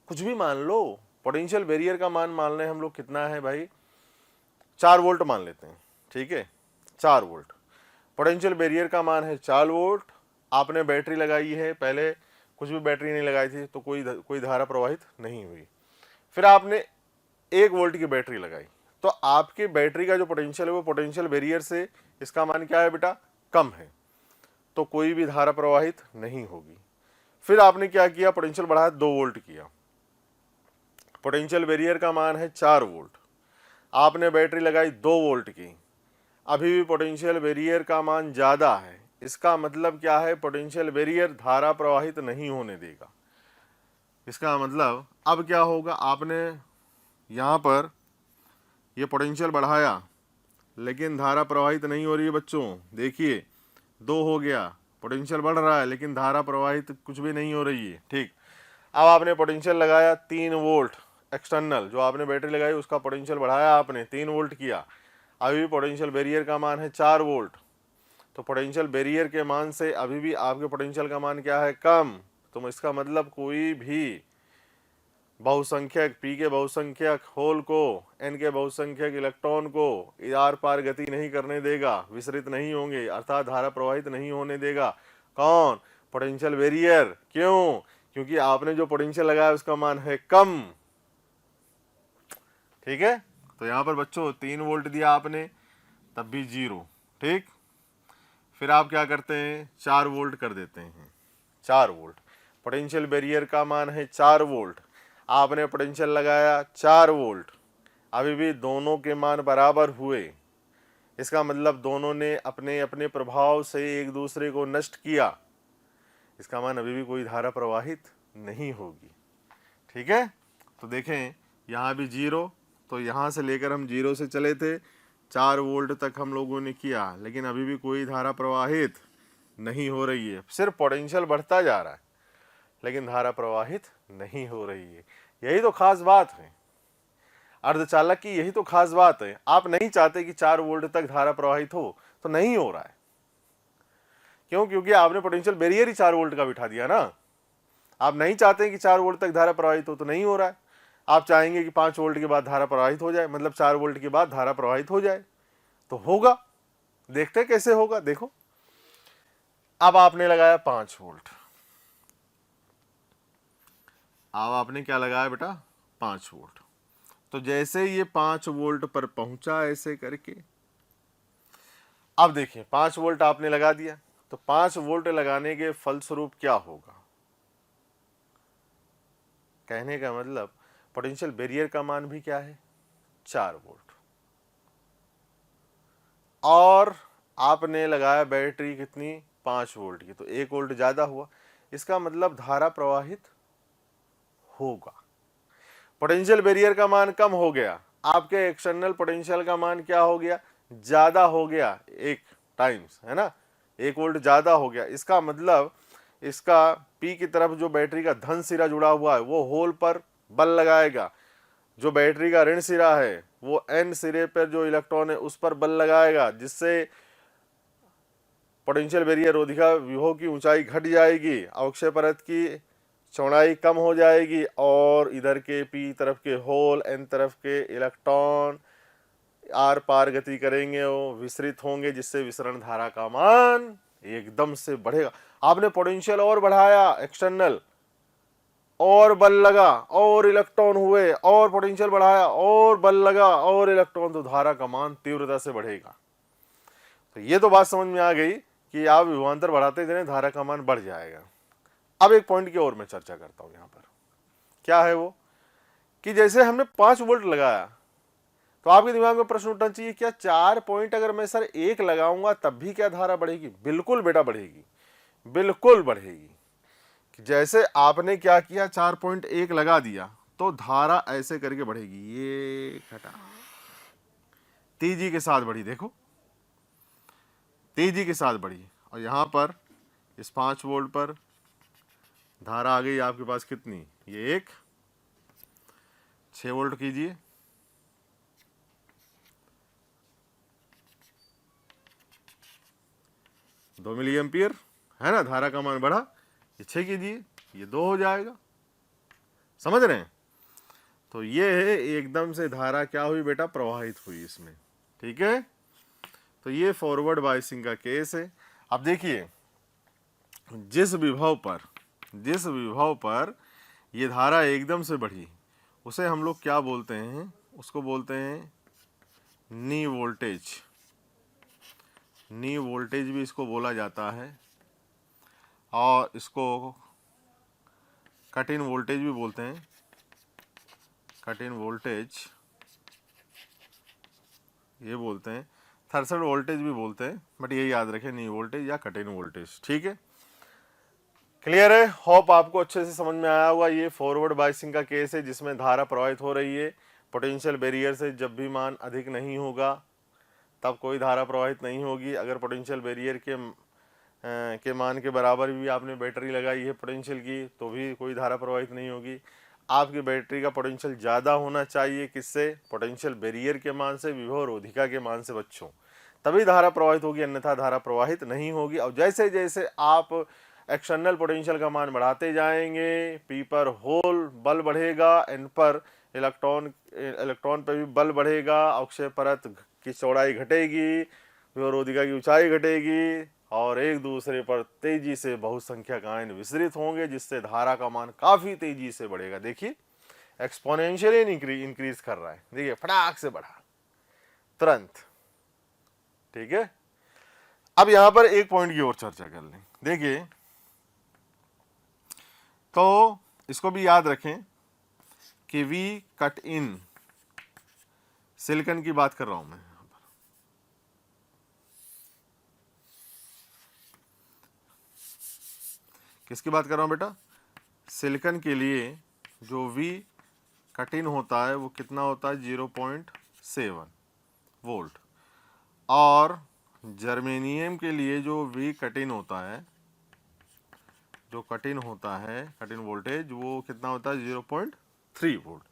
कुछ भी मान लो, पोटेंशियल बैरियर का मान मान लें हम लोग, कितना है भाई, 4 वोल्ट मान लेते हैं, ठीक है, 4 वोल्ट पोटेंशियल बैरियर का मान है, 4 वोल्ट। आपने बैटरी लगाई है, पहले कुछ भी बैटरी नहीं लगाई थी तो कोई धारा प्रवाहित नहीं हुई। फिर आपने 1 वोल्ट की बैटरी लगाई तो आपकी बैटरी का जो पोटेंशियल है वो पोटेंशियल बैरियर से इसका मान क्या है बेटा, कम है, तो कोई भी धारा प्रवाहित नहीं होगी। फिर आपने क्या किया, पोटेंशियल बढ़ाया, 2 वोल्ट किया, पोटेंशियल बैरियर का मान है 4 वोल्ट, आपने बैटरी लगाई 2 वोल्ट की, अभी भी पोटेंशियल बैरियर का मान ज़्यादा है। इसका मतलब क्या है, पोटेंशियल बैरियर धारा प्रवाहित नहीं होने देगा। इसका मतलब अब क्या होगा, आपने यहाँ पर ये पोटेंशियल बढ़ाया, लेकिन धारा प्रवाहित नहीं हो रही है बच्चों। देखिए 2 हो गया, पोटेंशियल बढ़ रहा है लेकिन धारा प्रवाहित कुछ भी नहीं हो रही है। ठीक, अब आपने पोटेंशियल लगाया 3 वोल्ट एक्सटर्नल, जो आपने बैटरी लगाई उसका पोटेंशियल बढ़ाया आपने 3 वोल्ट किया, अभी भी पोटेंशियल बैरियर का मान है 4 वोल्ट। तो पोटेंशियल बैरियर के मान से अभी भी आपके पोटेंशियल का मान क्या है, कम। तो इसका मतलब कोई भी बहुसंख्यक P के बहुसंख्यक होल को N के बहुसंख्यक इलेक्ट्रॉन को आर पार गति नहीं करने देगा, विसरित नहीं होंगे, अर्थात धारा प्रवाहित नहीं होने देगा। कौन, पोटेंशियल बैरियर। क्यों, क्योंकि आपने जो पोटेंशियल लगाया उसका मान है कम। ठीक है, तो यहां पर बच्चों 3 वोल्ट दिया आपने तब भी 0। ठीक, फिर आप क्या करते हैं, 4 वोल्ट कर देते हैं। 4 वोल्ट, पोटेंशियल बैरियर का मान है 4 वोल्ट, आपने पोटेंशियल लगाया 4 वोल्ट, अभी भी दोनों के मान बराबर हुए। इसका मतलब दोनों ने अपने अपने प्रभाव से एक दूसरे को नष्ट किया, इसका मान अभी भी कोई धारा प्रवाहित नहीं होगी। ठीक है, तो देखें यहाँ भी 0, तो यहाँ से लेकर हम 0 से चले थे 4 वोल्ट तक हम लोगों ने किया, लेकिन अभी भी कोई धारा प्रवाहित नहीं हो रही है। सिर्फ पोटेंशियल बढ़ता जा रहा है लेकिन धारा प्रवाहित नहीं हो रही है। यही तो खास बात है अर्धचालक की, यही तो खास बात है। आप नहीं चाहते कि 4 वोल्ट तक धारा प्रवाहित हो, तो नहीं हो रहा है। क्यों, क्योंकि आपने पोटेंशियल बैरियर ही 4 वोल्ट का बिठा दिया ना। आप नहीं चाहते कि 4 वोल्ट तक धारा प्रवाहित हो, तो नहीं हो रहा है। आप चाहेंगे कि 5 वोल्ट के बाद धारा प्रवाहित हो जाए, मतलब 4 वोल्ट के बाद धारा प्रवाहित हो जाए, तो होगा। देखते कैसे होगा, देखो। अब आपने लगाया 5 वोल्ट, अब आपने क्या लगाया बेटा, 5 वोल्ट। तो जैसे ये 5 वोल्ट पर पहुंचा ऐसे करके, अब देखिए 5 वोल्ट आपने लगा दिया, तो 5 वोल्ट लगाने के फलस्वरूप क्या होगा। कहने का मतलब पोटेंशियल बैरियर का मान भी क्या है, 4 वोल्ट, और आपने लगाया बैटरी कितनी, 5 वोल्ट की, तो 1 वोल्ट ज्यादा हुआ। इसका मतलब धारा प्रवाहित होगा। पोटेंशियल बैरियर का मान कम हो गया, आपके एक्सटर्नल पोटेंशियल का मान क्या हो गया, ज्यादा हो गया, 1 टाइम्स, है ना, 1 वोल्ट ज्यादा हो गया। इसका मतलब इसका P की तरफ जो बैटरी का धन सिरा जुड़ा हुआ है वो होल पर बल लगाएगा, जो बैटरी का ऋण सिरा है वो N सिरे पर जो इलेक्ट्रॉन है उस पर बल लगाएगा, जिससे पोटेंशियल बैरियर रोधिका विभव की ऊंचाई घट जाएगी, अवक्षय परत की चौड़ाई कम हो जाएगी, और इधर के P तरफ के होल N तरफ के इलेक्ट्रॉन आर पार गति करेंगे, वो विसरित होंगे, जिससे विसरण धारा का मान एकदम से बढ़ेगा। आपने पोटेंशियल और बढ़ाया एक्सटर्नल, और बल लगा और इलेक्ट्रॉन हुए, और पोटेंशियल बढ़ाया और बल लगा और इलेक्ट्रॉन, तो धारा का मान तीव्रता से बढ़ेगा। तो ये तो बात समझ में आ गई कि आप विभवांतर बढ़ाते जाएं धारा का मान बढ़ जाएगा। अब एक पॉइंट की और मैं चर्चा करता हूं यहां पर, क्या है वो, कि जैसे हमने 5 वोल्ट लगाया, तो आपके दिमाग में प्रश्न उठना चाहिए, क्या 4 पॉइंट अगर मैं सर 1 लगाऊंगा तब भी क्या धारा बढ़ेगी। बिल्कुल बेटा बढ़ेगी, बिल्कुल बढ़ेगी। जैसे आपने क्या किया, 4.1 लगा दिया, तो धारा ऐसे करके बढ़ेगी, ये घटा, तेजी के साथ बढ़ी, देखो तेजी के साथ बढ़ी। और यहां पर इस 5 वोल्ट पर धारा आ गई आपके पास कितनी, ये 1, 6 वोल्ट कीजिए, दो मिली एम्पियर, है ना, धारा का मान बढ़ा। ये 6 कीजिए, ये 2 हो जाएगा, समझ रहे हैं। तो ये है एकदम से धारा क्या हुई बेटा, प्रवाहित हुई इसमें। ठीक है, तो ये फॉरवर्ड बायसिंग का केस है। अब देखिए जिस विभव पर ये धारा एकदम से बढ़ी, उसे हम लोग क्या बोलते हैं, उसको बोलते हैं नी वोल्टेज। नी वोल्टेज भी इसको बोला जाता है, और इसको कट इन वोल्टेज भी बोलते हैं, कट इन वोल्टेज ये बोलते हैं, थ्रेशोल्ड वोल्टेज भी बोलते हैं, बट ये याद रखें, नी वोल्टेज या कट इन वोल्टेज। ठीक है, क्लियर है, होप आपको अच्छे से समझ में आया होगा। ये फॉरवर्ड बायसिंग का केस है जिसमें धारा प्रवाहित हो रही है, पोटेंशियल बैरियर से जब भी मान अधिक नहीं होगा तब कोई धारा प्रवाहित नहीं होगी। अगर पोटेंशियल बैरियर के मान के बराबर भी आपने बैटरी लगाई है पोटेंशियल की, तो भी कोई धारा प्रवाहित नहीं होगी। आपकी बैटरी का पोटेंशियल ज़्यादा होना चाहिए, किससे? पोटेंशियल बैरियर के मान से, विभव रोधिका के मान से बच्चों, तभी धारा प्रवाहित होगी, अन्यथा धारा प्रवाहित नहीं होगी। और जैसे जैसे आप एक्सटर्नल पोटेंशियल का मान बढ़ाते जाएंगे, पी पर होल बल बढ़ेगा, एन पर इलेक्ट्रॉन पर भी बल बढ़ेगा, अक्षय परत की चौड़ाई घटेगी, विरोधिका की ऊंचाई घटेगी, और एक दूसरे पर तेजी से बहुसंख्यक आयन विसरित होंगे, जिससे धारा का मान काफी तेजी से बढ़ेगा। देखिए एक्सपोनेंशियली इंक्रीज कर रहा है, देखिए फटाक से बढ़ा तुरंत। ठीक है, अब यहां पर एक पॉइंट की और चर्चा कर लें। देखिए, तो इसको भी याद रखें कि वी कट इन सिलिकॉन की बात कर रहा हूं मैं। किसकी बात कर रहा हूं बेटा? सिलिकॉन के लिए जो वी कट इन होता है वो कितना होता है? 0.7 वोल्ट। और जर्मेनियम के लिए जो वी कट इन होता है, जो कट इन वोल्टेज, वो कितना होता है? 0.3 वोल्ट।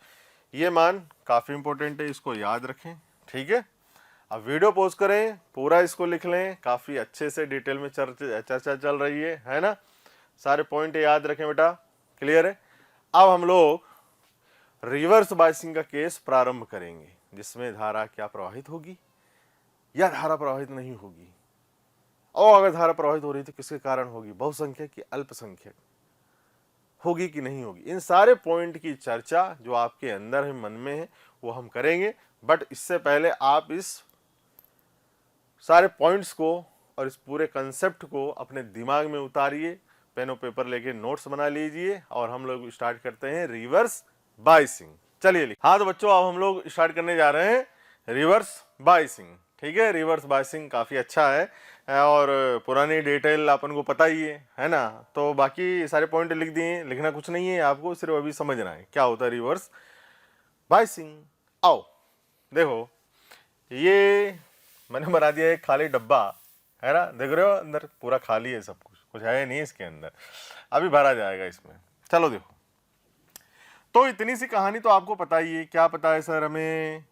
ये मान काफ़ी इंपॉर्टेंट है, इसको याद रखें। ठीक है, अब वीडियो पॉज करें, पूरा इसको लिख लें, काफ़ी अच्छे से डिटेल में चर्चा चल रही है ना? सारे पॉइंट याद रखें बेटा, क्लियर है? अब हम लोग रिवर्स बायसिंग का केस प्रारंभ करेंगे, जिसमें धारा क्या प्रवाहित होगी या धारा प्रवाहित नहीं होगी, और अगर धारा प्रवाहित हो रही तो किसके कारण होगी? बहुसंख्यक की अल्पसंख्यक होगी कि नहीं होगी? इन सारे पॉइंट की चर्चा जो आपके अंदर है, मन में है, वो हम करेंगे। बट इससे पहले आप इस सारे पॉइंट्स को और इस पूरे कंसेप्ट को अपने दिमाग में उतारिए, पेन और पेपर लेके नोट्स बना लीजिए, और हम लोग स्टार्ट करते हैं रिवर्स बायसिंग। चलिए, हाँ तो बच्चों, अब हम लोग स्टार्ट करने जा रहे हैं रिवर्स बायसिंग। ठीक है, रिवर्स बायसिंग काफ़ी अच्छा है, और पुरानी डिटेल अपन को पता ही है ना? तो बाकी सारे पॉइंट लिख दिए, लिखना कुछ नहीं है आपको, सिर्फ अभी समझना है क्या होता है रिवर्स बायसिंग। आओ देखो, ये मैंने बना दिया एक खाली डब्बा, है ना? देख रहे हो, अंदर पूरा खाली है, सब कुछ है नहीं इसके अंदर, अभी भरा जाएगा इसमें। चलो देखो, तो इतनी सी कहानी तो आपको पता ही है। क्या पता है सर हमें?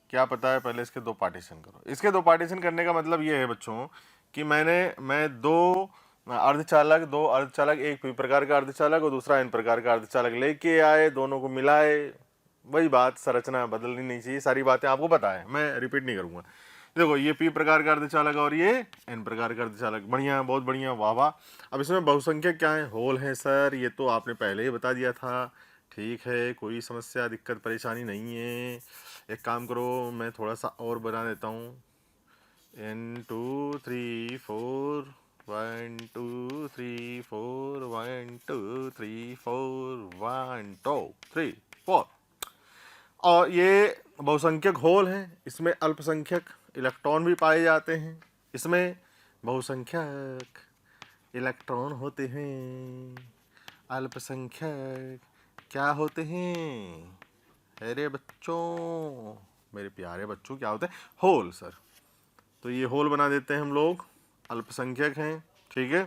क्या पता है? पहले इसके दो पार्टीशन करो। इसके दो पार्टीशन करने का मतलब ये है बच्चों कि मैं दो अर्धचालक, एक पी प्रकार का अर्धचालक और दूसरा एन प्रकार का अर्धचालक लेके आए, दोनों को मिलाए। वही बात, संरचना बदलनी नहीं चाहिए, सारी बातें आपको पता है, मैं रिपीट नहीं करूंगा। देखो, ये पी प्रकार का अर्धचालक और ये एन प्रकार का अर्धचालक, बढ़िया, बहुत बढ़िया, वाह वाह। अब इसमें बहुसंख्यक क्या है? होल है सर, ये तो आपने पहले ही बता दिया था। ठीक है, कोई समस्या, दिक्कत, परेशानी नहीं है। एक काम करो, मैं थोड़ा सा और बना देता हूँ। N 2 3 4 1 2 3 4 1 2 3 4 1 2 3 4। और ये बहुसंख्यक होल हैं, इसमें अल्पसंख्यक इलेक्ट्रॉन भी पाए जाते हैं, इसमें बहुसंख्यक इलेक्ट्रॉन होते हैं, अल्पसंख्यक क्या होते हैं? अरे बच्चों, मेरे प्यारे बच्चों, क्या होते हैं? Hole sir. तो ये होल बना देते हैं हम लोग, अल्पसंख्यक हैं। ठीक है,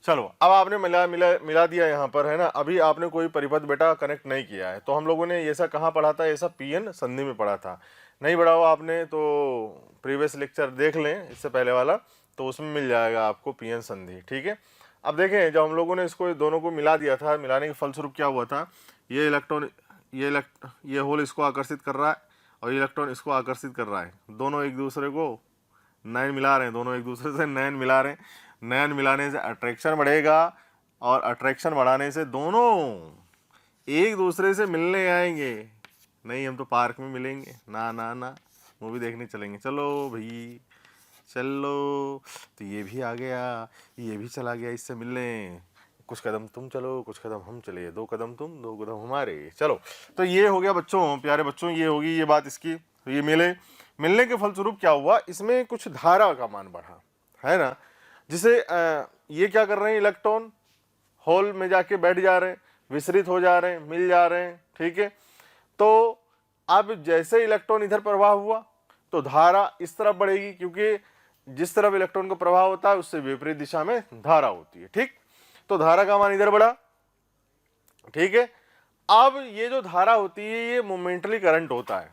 चलो, अब आपने मिला दिया यहाँ पर, है ना? अभी आपने कोई परिपथ बेटा कनेक्ट नहीं किया है, तो हम लोगों ने ये सब कहाँ पढ़ा था? ये सब पीएन संधि में पढ़ा था। नहीं पढ़ा हो आपने तो प्रीवियस लेक्चर देख लें, इससे पहले वाला, तो उसमें मिल जाएगा आपको पीएन संधि। ठीक है, अब देखें, जब हम लोगों ने इसको दोनों को मिला दिया था, मिलाने के फलस्वरूप क्या हुआ था? ये इलेक्ट्रॉन, ये होल इसको आकर्षित कर रहा है, और ये इलेक्ट्रॉन इसको आकर्षित कर रहा है। दोनों एक दूसरे को नयन मिला रहे हैं, दोनों एक दूसरे से नयन मिला रहे हैं। नयन मिलाने से अट्रैक्शन बढ़ेगा, और अट्रैक्शन बढ़ाने से दोनों एक दूसरे से मिलने आएंगे। नहीं, हम तो पार्क में मिलेंगे, ना ना ना, मूवी देखने चलेंगे। चलो भाई चलो, तो ये भी आ गया, ये भी चला गया इससे मिलने। कुछ कदम तुम चलो, कुछ कदम हम चले, 2 कदम तुम, 2 कदम हमारे। चलो, तो ये हो गया बच्चों, प्यारे बच्चों, ये होगी ये बात इसकी। तो ये मिलने के फलस्वरूप क्या हुआ? इसमें कुछ धारा का मान बढ़ा, है ना? जिसे ये क्या कर रहे हैं? इलेक्ट्रॉन होल में जाके बैठ जा रहे हैं, विसरित हो जा रहे हैं, मिल जा रहे हैं। ठीक है, तो अब जैसे इलेक्ट्रॉन इधर प्रवाह हुआ, तो धारा इस तरफ बढ़ेगी, क्योंकि जिस तरफ इलेक्ट्रॉन का प्रभाव होता है उससे विपरीत दिशा में धारा होती है। ठीक, तो धारा का मान इधर बढ़ा। ठीक है, अब ये जो धारा होती है ये मोमेंटली करंट होता है,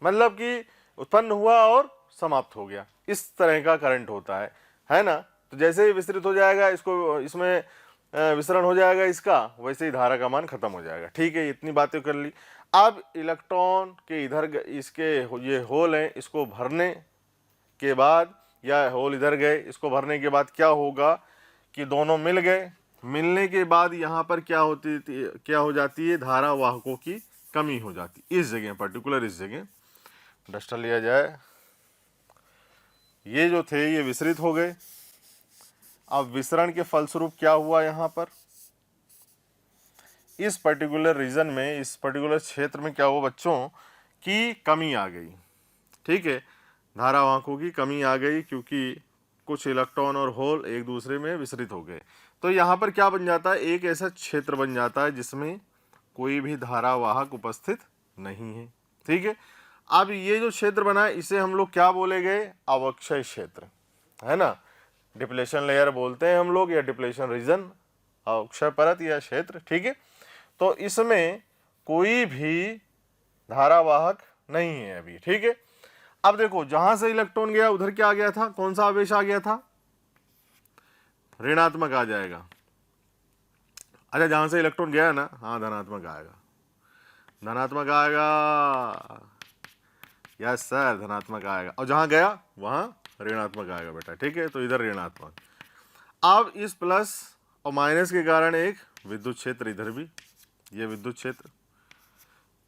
मतलब कि उत्पन्न हुआ और समाप्त हो गया, इस तरह का करंट होता है ना। तो जैसे ही विस्तृत हो जाएगा इसको, इसमें विसरण हो जाएगा इसका, वैसे ही धारा का मान खत्म हो जाएगा। ठीक है, इतनी बातें कर ली। अब इलेक्ट्रॉन के इधर इसके ये होल हैं, इसको भरने के बाद, या होल इधर गए, इसको भरने के बाद क्या होगा कि दोनों मिल गए। मिलने के बाद यहाँ पर क्या हो जाती है, धारा वाहकों की कमी हो जाती है। इस जगह पर्टिकुलर, इस जगह डस्टर लिया जाए, ये जो थे ये विसरित हो गए। अब विसरण के फलस्वरूप क्या हुआ, यहाँ पर इस पर्टिकुलर रीजन में, इस पर्टिकुलर क्षेत्र में क्या हुआ बच्चों की कमी आ गई। ठीक है, धारावाहकों की कमी आ गई, क्योंकि कुछ इलेक्ट्रॉन और होल एक दूसरे में विसरित हो गए। तो यहाँ पर क्या बन जाता है, एक ऐसा क्षेत्र बन जाता है जिसमें कोई भी धारावाहक उपस्थित नहीं है। ठीक है, अब ये जो क्षेत्र बना है इसे हम लोग क्या बोले गए, अवक्षय क्षेत्र, है ना। डिप्लेशन लेयर बोलते हैं हम लोग, या डिप्लेशन रीजन, अवक्षय परत या क्षेत्र। ठीक है, तो इसमें कोई भी धारावाहक नहीं है अभी। ठीक है, अब देखो जहां से इलेक्ट्रॉन गया उधर क्या आ गया था, कौन सा आवेश आ गया था, ऋणात्मक आ जाएगा। अच्छा, जहां से इलेक्ट्रॉन गया ना, हाँ धनात्मक आएगा, धनात्मक आएगा, यस सर धनात्मक आएगा, और जहां गया वहां ऋणात्मक आएगा बेटा। ठीक है, तो इधर ऋणात्मक। अब इस प्लस और माइनस के कारण एक विद्युत क्षेत्र इधर भी, ये विद्युत क्षेत्र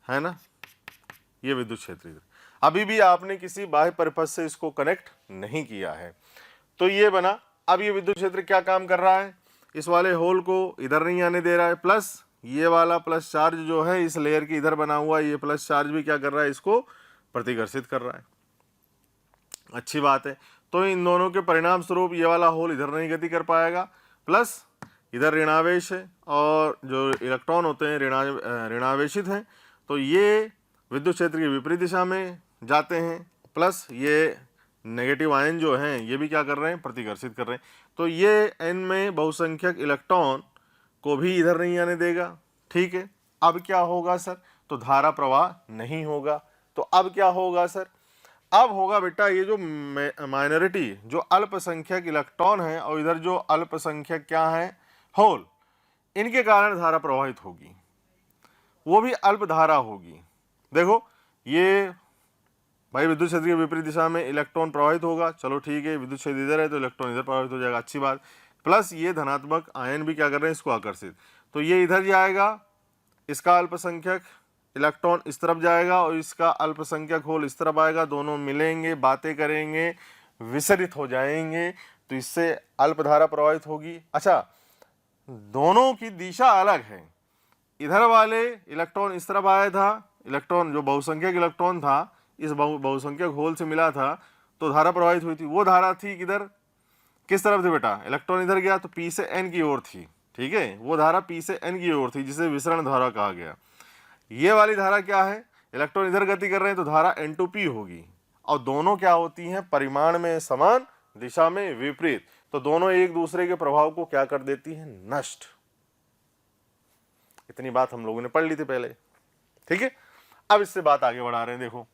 है ना, ये विद्युत क्षेत्र इधर। अभी भी आपने किसी बाह्य परिपथ से इसको कनेक्ट नहीं किया है, तो ये बना। अब ये विद्युत क्षेत्र क्या काम कर रहा है, इस वाले होल को इधर नहीं आने दे रहा है, प्लस ये वाला प्लस चार्ज जो है इस लेयर के इधर बना हुआ, ये प्लस चार्ज भी क्या कर रहा है, इसको प्रतिकर्षित कर रहा है। अच्छी बात है। तो इन दोनों के परिणाम स्वरूप ये वाला होल इधर नहीं गति कर पाएगा, प्लस इधर ऋणावेश है, और जो इलेक्ट्रॉन होते हैं ऋणावेशित हैं, तो ये विद्युत क्षेत्र की विपरीत दिशा में जाते हैं, प्लस ये नेगेटिव आयन जो हैं ये भी क्या कर रहे हैं, प्रतिकर्षित कर रहे हैं। तो ये एन में बहुसंख्यक इलेक्ट्रॉन को भी इधर नहीं आने देगा। ठीक है, अब क्या होगा सर, तो धारा प्रवाह नहीं होगा। तो अब क्या होगा सर, अब होगा बेटा ये जो माइनॉरिटी, जो अल्पसंख्यक इलेक्ट्रॉन है और इधर जो अल्पसंख्यक क्या है, होल, इनके कारण धारा प्रवाहित होगी, वो भी अल्प धारा होगी। देखो ये भाई विद्युत क्षेत्र की विपरीत दिशा में इलेक्ट्रॉन प्रवाहित होगा, चलो ठीक है, विद्युत क्षेत्र इधर है तो इलेक्ट्रॉन इधर प्रवाहित हो जाएगा, अच्छी बात। प्लस ये धनात्मक आयन भी क्या कर रहे हैं, इसको आकर्षित, तो ये इधर जाएगा, इसका अल्पसंख्यक इलेक्ट्रॉन इस तरफ जाएगा और इसका अल्पसंख्यक होल इस तरफ आएगा, दोनों मिलेंगे, बातें करेंगे, विसरित हो जाएंगे, तो इससे अल्प धारा प्रवाहित होगी। अच्छा, दोनों की दिशा अलग है, इधर वाले इलेक्ट्रॉन इस तरफ आया था, इलेक्ट्रॉन जो बहुसंख्यक इलेक्ट्रॉन था इस बहुसंख्यक होल से मिला था, तो धारा प्रवाहित हुई थी। वो धारा थी किधर, किस तरफ थी बेटा, इलेक्ट्रॉन इधर गया तो पी से एन की ओर थी। ठीक है, वो धारा पी से एन की ओर थी, जिसे विसरण धारा कहा गया। ये वाली धारा क्या है, इलेक्ट्रॉन इधर गति कर रहे हैं तो धारा N2P होगी, और दोनों क्या होती हैं, परिमाण में समान, दिशा में विपरीत, तो दोनों एक दूसरे के प्रभाव को क्या कर देती हैं, नष्ट। इतनी बात हम लोगों ने पढ़ ली थी पहले। ठीक है, अब इससे बात आगे बढ़ा रहे हैं। देखो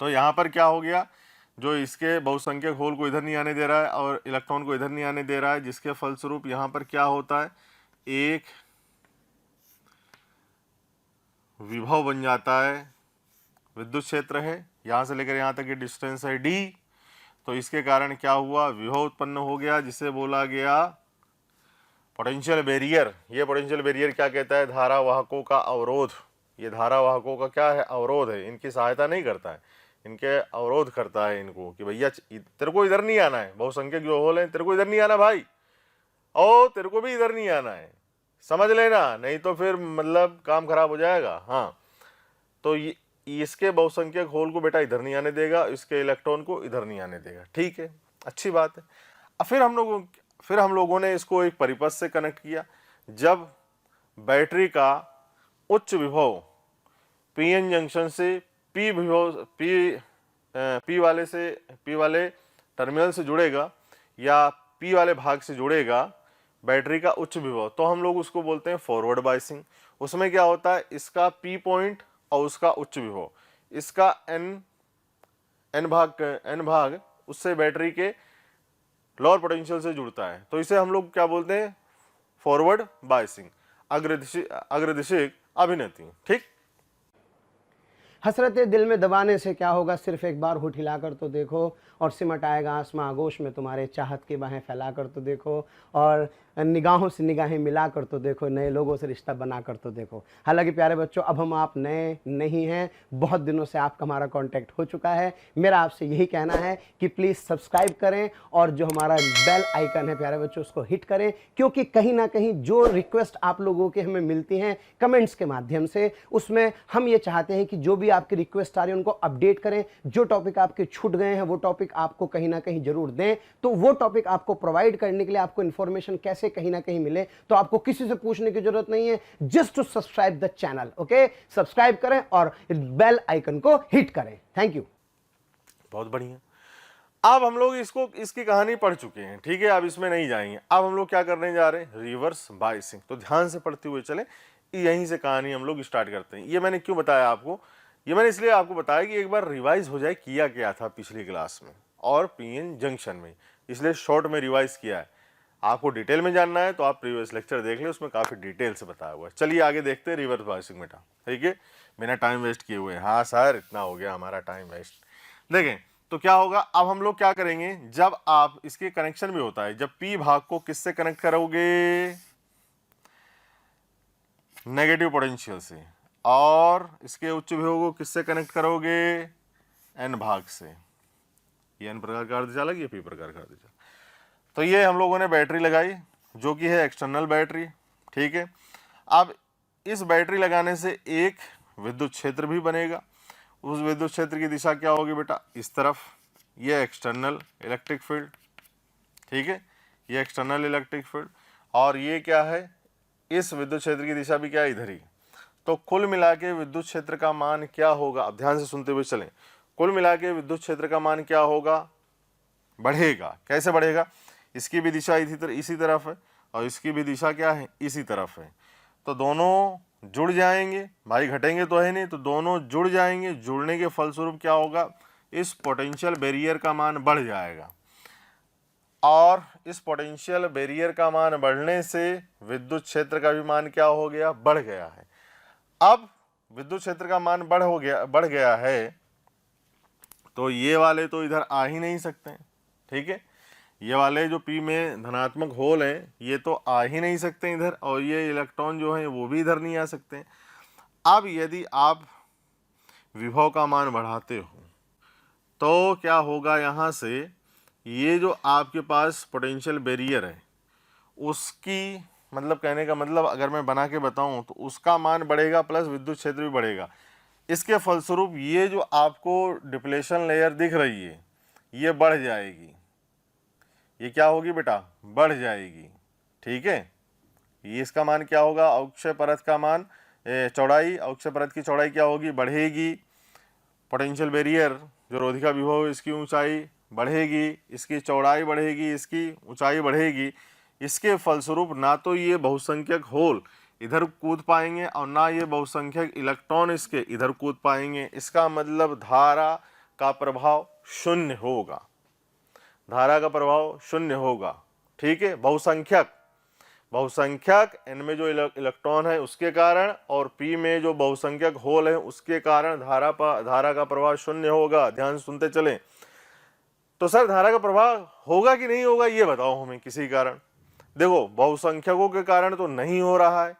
तो यहां पर क्या हो गया, जो इसके बहुसंख्यक होल को इधर नहीं आने दे रहा है और इलेक्ट्रॉन को इधर नहीं आने दे रहा है, जिसके फलस्वरूप यहां पर क्या होता है, एक विभव बन जाता है, विद्युत क्षेत्र है, यहां से लेकर यहां तक की डिस्टेंस है d, तो इसके कारण क्या हुआ, विभव उत्पन्न हो गया, जिसे बोला गया पोटेंशियल बैरियर। ये पोटेंशियल बैरियर क्या कहता है, धारावाहकों का अवरोध। ये धारावाहकों का क्या है, अवरोध है, इनकी सहायता नहीं करता है, इनके अवरोध करता है इनको, कि भैया तेरे को इधर नहीं आना है, बहुसंख्यक जो होल है तेरे को इधर नहीं आना भाई, और तेरे को भी इधर नहीं आना है, समझ लेना, नहीं तो फिर मतलब काम खराब हो जाएगा। हाँ, तो इसके बहुसंख्यक होल को बेटा इधर नहीं आने देगा, इसके इलेक्ट्रॉन को इधर नहीं आने देगा। ठीक है, अच्छी बात है। अब फिर हम लोगों ने इसको एक परिपथ से कनेक्ट किया। जब बैटरी का उच्च विभव पीएन जंक्शन से पी पी वाले टर्मिनल से जुड़ेगा या पी वाले भाग से जुड़ेगा बैटरी का उच्च विभव, तो हम लोग उसको बोलते हैं फॉरवर्ड बायसिंग। उसमें क्या होता है, इसका पी पॉइंट और उसका उच्च विभव, इसका एन भाग उससे बैटरी के लोअर पोटेंशियल से जुड़ता है, तो इसे हम लोग क्या बोलते हैं, फॉरवर्ड बायसिंग, अग्रदिशिक अभिनति। ठीक। हसरतें दिल में दबाने से क्या होगा, सिर्फ एक बार होठ हिलाकर तो देखो, और सिमट आएगा आसमां आगोश में तुम्हारे चाहत की बाहें फैलाकर तो देखो, और निगाहों से निगाहें मिलाकर तो देखो, नए लोगों से रिश्ता बनाकर तो देखो। हालांकि प्यारे बच्चों, अब हम आप नए नहीं हैं, बहुत दिनों से आपका हमारा कांटेक्ट हो चुका है। मेरा आपसे यही कहना है कि प्लीज़ सब्सक्राइब करें और जो हमारा बेल आइकन है प्यारे बच्चों उसको हिट करें, क्योंकि कहीं ना कहीं जो रिक्वेस्ट आप लोगों के हमें मिलती हैं कमेंट्स के माध्यम से, उसमें हम ये चाहते हैं कि जो भी आपकी रिक्वेस्ट आ रही है उनको अपडेट करें। जो टॉपिक आपके छूट गए हैं वो टॉपिक आपको कहीं ना कहीं जरूर दें, तो वो टॉपिक आपको प्रोवाइड करने के लिए आपको इंफॉर्मेशन कैसे कहीं ना कहीं मिले, तो आपको किसी से पूछने की जरूरत नहीं है, just to subscribe the channel. Okay, subscribe करें और बेल आइकन को हिट करें। Thank you. बहुत बढ़िया। अब हम लोग इसकी कहानी पढ़ चुके हैं, ठीक है, अब इसमें नहीं जाएंगे। अब हम लोग क्या करने जा रहे हैं, रिवर्स बायसिंग। तो ध्यान से पढ़ते हुए चले, यहीं से कहानी हम लोग स्टार्ट करते हैं। ये मैंने क्यों बताया आपको, ये मैंने इसलिए आपको बताया कि एक बार रिवाइज हो जाए किया क्या था पिछली क्लास में और पीएन जंक्शन में, इसलिए शॉर्ट में रिवाइज किया है। आपको डिटेल में जानना है तो आप प्रीवियस लेक्चर देख लें, उसमें काफ़ी डिटेल से बताया हुआ है। चलिए आगे देखते हैं रिवर्स बायसिंग बेटा, ठीक है, बिना टाइम वेस्ट किए हुए। हाँ सर, इतना हो गया हमारा टाइम वेस्ट। देखें तो क्या होगा, अब हम लोग क्या करेंगे, जब आप इसके कनेक्शन भी होता है, जब पी भाग को किससे कनेक्ट करोगे, नेगेटिव पोटेंशियल से, और इसके उच्च विभव को किससे कनेक्ट करोगे, एन भाग से। ये एन प्रकार का अर्धचालक, ये पी प्रकार का अर्धचालक। तो ये हम लोगों ने बैटरी लगाई जो कि है एक्सटर्नल बैटरी, ठीक है। अब इस बैटरी लगाने से एक विद्युत क्षेत्र भी बनेगा। उस विद्युत क्षेत्र की दिशा क्या होगी बेटा, इस तरफ, ये एक्सटर्नल इलेक्ट्रिक फील्ड, ठीक है, ये एक्सटर्नल इलेक्ट्रिक फील्ड, और ये क्या है, इस विद्युत क्षेत्र की दिशा भी क्या है, इधर ही। तो कुल मिला के विद्युत क्षेत्र का मान क्या होगा, अब ध्यान से सुनते हुए चलें। कुल मिला के विद्युत क्षेत्र का मान क्या होगा, बढ़ेगा। कैसे बढ़ेगा, इसकी भी दिशा इसी तरफ है और इसकी भी दिशा क्या है, इसी तरफ है, तो दोनों जुड़ जाएंगे भाई, घटेंगे तो है नहीं, तो दोनों जुड़ जाएंगे। जुड़ने के फलस्वरूप क्या होगा, इस पोटेंशियल बैरियर का मान बढ़ जाएगा, और इस पोटेंशियल बैरियर का मान बढ़ने से विद्युत क्षेत्र का भी मान क्या हो गया, बढ़ गया है। अब विद्युत क्षेत्र का मान बढ़ गया है, तो ये वाले तो इधर आ ही नहीं सकते हैं, ठीक है, ये वाले जो पी में धनात्मक होल हैं ये तो आ ही नहीं सकते इधर, और ये इलेक्ट्रॉन जो हैं वो भी इधर नहीं आ सकते। अब यदि आप विभव का मान बढ़ाते हो तो क्या होगा, यहाँ से ये जो आपके पास पोटेंशियल बैरियर है उसकी, मतलब कहने का मतलब अगर मैं बना के बताऊं तो उसका मान बढ़ेगा प्लस विद्युत क्षेत्र भी बढ़ेगा। इसके फलस्वरूप ये जो आपको डिप्लेशन लेयर दिख रही है ये बढ़ जाएगी, ये क्या होगी बेटा, बढ़ जाएगी, ठीक है। ये इसका मान क्या होगा, अक्षय परत का मान, चौड़ाई, अक्षय परत की चौड़ाई क्या होगी, बढ़ेगी। पोटेंशियल बैरियर जो रोधिका विभव है इसकी ऊंचाई बढ़ेगी, इसकी चौड़ाई बढ़ेगी, इसकी ऊंचाई बढ़ेगी। इसके फलस्वरूप ना तो ये बहुसंख्यक होल इधर कूद पाएंगे और ना ये बहुसंख्यक इलेक्ट्रॉन इसके इधर कूद पाएंगे। इसका मतलब धारा का प्रभाव शून्य होगा, धारा का प्रभाव शून्य होगा, ठीक है। बहुसंख्यक एन में जो इलेक्ट्रॉन है उसके कारण और पी में जो बहुसंख्यक होल है उसके कारण धारा का प्रभाव शून्य होगा। ध्यान सुनते चलें। तो सर धारा का प्रभाव होगा कि नहीं होगा ये बताओ हमें किसी कारण। देखो बहुसंख्यकों के कारण तो नहीं हो रहा है,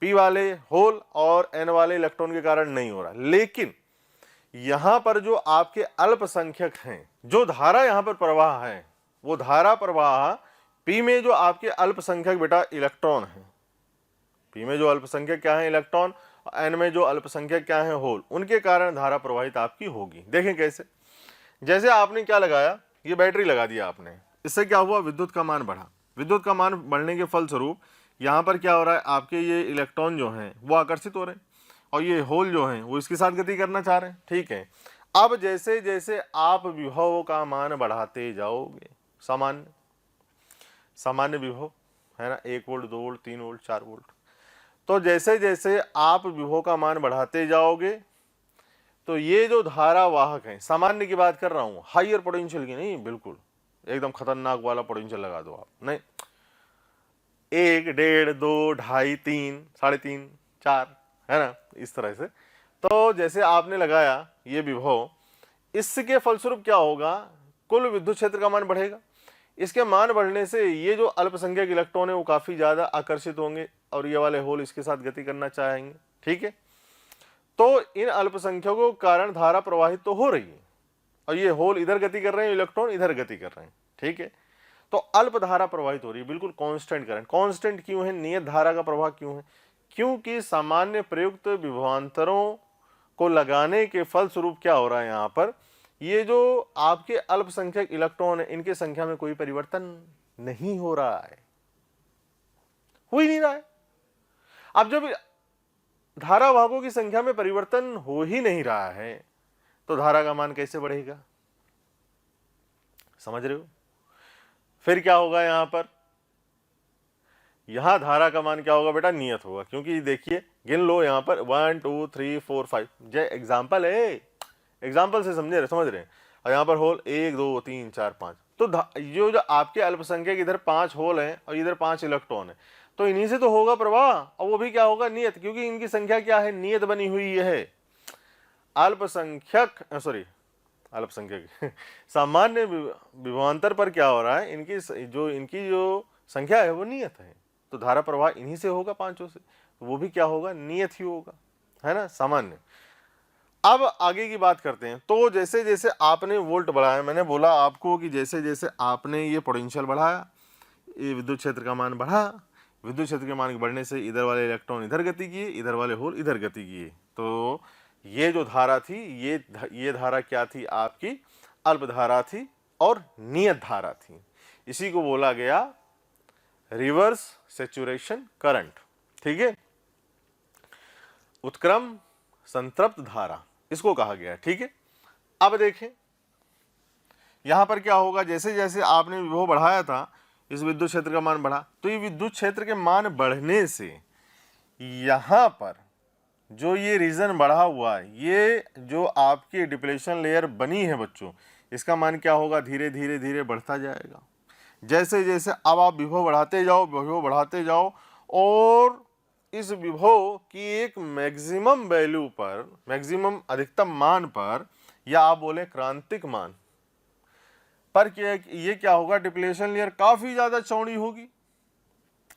पी वाले होल और एन वाले इलेक्ट्रॉन के कारण नहीं हो रहा, लेकिन यहां पर जो आपके अल्पसंख्यक हैं, जो धारा यहां पर प्रवाह है वो धारा प्रवाह पी में जो आपके अल्पसंख्यक बेटा इलेक्ट्रॉन है, पी में जो अल्पसंख्यक क्या है इलेक्ट्रॉन, एन में जो अल्पसंख्यक क्या है होल, उनके कारण धारा प्रवाहित आपकी होगी। देखें कैसे, जैसे आपने क्या लगाया, ये बैटरी लगा दिया आपने, इससे क्या हुआ, विद्युत का मान बढ़ा। विद्युत का मान बढ़ने के फलस्वरूप यहाँ पर क्या हो रहा है, आपके ये इलेक्ट्रॉन जो हैं वो आकर्षित हो रहे हैं और ये होल जो हैं वो इसके साथ गति करना चाह रहे हैं, ठीक है। अब जैसे जैसे आप विभव का मान बढ़ाते जाओगे, सामान्य सामान्य विभव है ना, 1 वोल्ट 2 वोल्ट 3 वोल्ट 4 वोल्ट, तो जैसे जैसे आप विभव का मान बढ़ाते जाओगे तो ये जो धारा वाहक हैं, सामान्य की बात कर रहा हूं, हाइयर पोटेंशियल की नहीं, बिल्कुल एकदम खतरनाक वाला पोटेंशियल लगा दो आप, नहीं, 1 1.5 2 2.5 3 3.5 4 है ना, इस तरह से। तो जैसे आपने लगाया ये विभव, इसके फलस्वरूप क्या होगा, कुल विद्युत क्षेत्र का मान बढ़ेगा। इसके मान बढ़ने से ये जो अल्पसंख्यक इलेक्ट्रॉन है वो काफी ज्यादा आकर्षित होंगे और ये वाले होल इसके साथ गति करना चाहेंगे, ठीक है। तो इन अल्पसंख्यकों के कारण धारा प्रवाहित तो हो रही है और ये होल इधर गति कर रहे हैं, इलेक्ट्रॉन इधर गति कर रहे हैं, ठीक है। तो अल्प धारा प्रवाहित हो रही है, बिल्कुल कांस्टेंट करंट। कांस्टेंट क्यों है, नियत धारा का प्रवाह क्यों है, क्योंकि सामान्य प्रयुक्त विभवांतरों को लगाने के फलस्वरूप क्या हो रहा है, यहाँ पर ये जो आपके अल्पसंख्यक इलेक्ट्रॉन है इनकी संख्या में कोई परिवर्तन नहीं हो रहा है, हो ही नहीं रहा है। अब जब धारा वाहकों की संख्या में परिवर्तन हो ही नहीं रहा है तो धारा का मान कैसे बढ़ेगा, समझ रहे हो। फिर क्या होगा, यहां पर यहां धारा का मान क्या होगा बेटा, नियत होगा, क्योंकि देखिए गिन लो यहां पर 1 2 3 4 5, जय एग्जाम्पल है, एग्जाम्पल से समझ रहे हैं। और यहाँ पर होल 1 2 3 4 5, तो जो आपके अल्पसंख्यक इधर 5 होल हैं और इधर 5 इलेक्ट्रॉन है, तो इन्हीं से तो होगा प्रवाह, और वो भी क्या होगा, नियत, क्योंकि इनकी संख्या क्या है, नियत बनी हुई है। अल्पसंख्यक सामान्य विभवांतर पर क्या हो रहा है, इनकी जो संख्या है वो नियत है, तो धारा प्रवाह इन्हीं से होगा, पांचों से, तो वो भी क्या होगा, नियत ही होगा, है ना, सामान्य। अब आगे की बात करते हैं। तो जैसे जैसे आपने वोल्ट बढ़ाया, मैंने बोला आपको कि जैसे जैसे आपने ये पोटेंशियल बढ़ाया, ये विद्युत क्षेत्र का मान बढ़ा, विद्युत क्षेत्र के मान के बढ़ने से इधर वाले इलेक्ट्रॉन इधर गति किए, इधर वाले होल इधर गति किए, तो ये जो धारा थी, ये धारा क्या थी, आपकी अल्प धारा थी और नियत धारा थी। इसी को बोला गया रिवर्स सैचुरेशन करंट, ठीक है, उत्क्रम संतृप्त धारा इसको कहा गया है, ठीक है। अब देखें यहां पर क्या होगा, जैसे जैसे आपने विभव बढ़ाया था, इस विद्युत क्षेत्र का मान बढ़ा, तो ये विद्युत क्षेत्र के मान बढ़ने से यहां पर जो ये रीजन बढ़ा हुआ है, ये जो आपकी डिप्लेशन लेयर बनी है बच्चों, इसका मान क्या होगा, धीरे धीरे धीरे बढ़ता जाएगा। जैसे जैसे अब आप विभव बढ़ाते जाओ और इस विभव की एक मैक्सिमम वैल्यू पर, मैक्सिमम अधिकतम मान पर, या आप बोले क्रांतिक मान पर, ये क्या होगा, डिप्लेशन लेयर काफी ज्यादा चौड़ी होगी,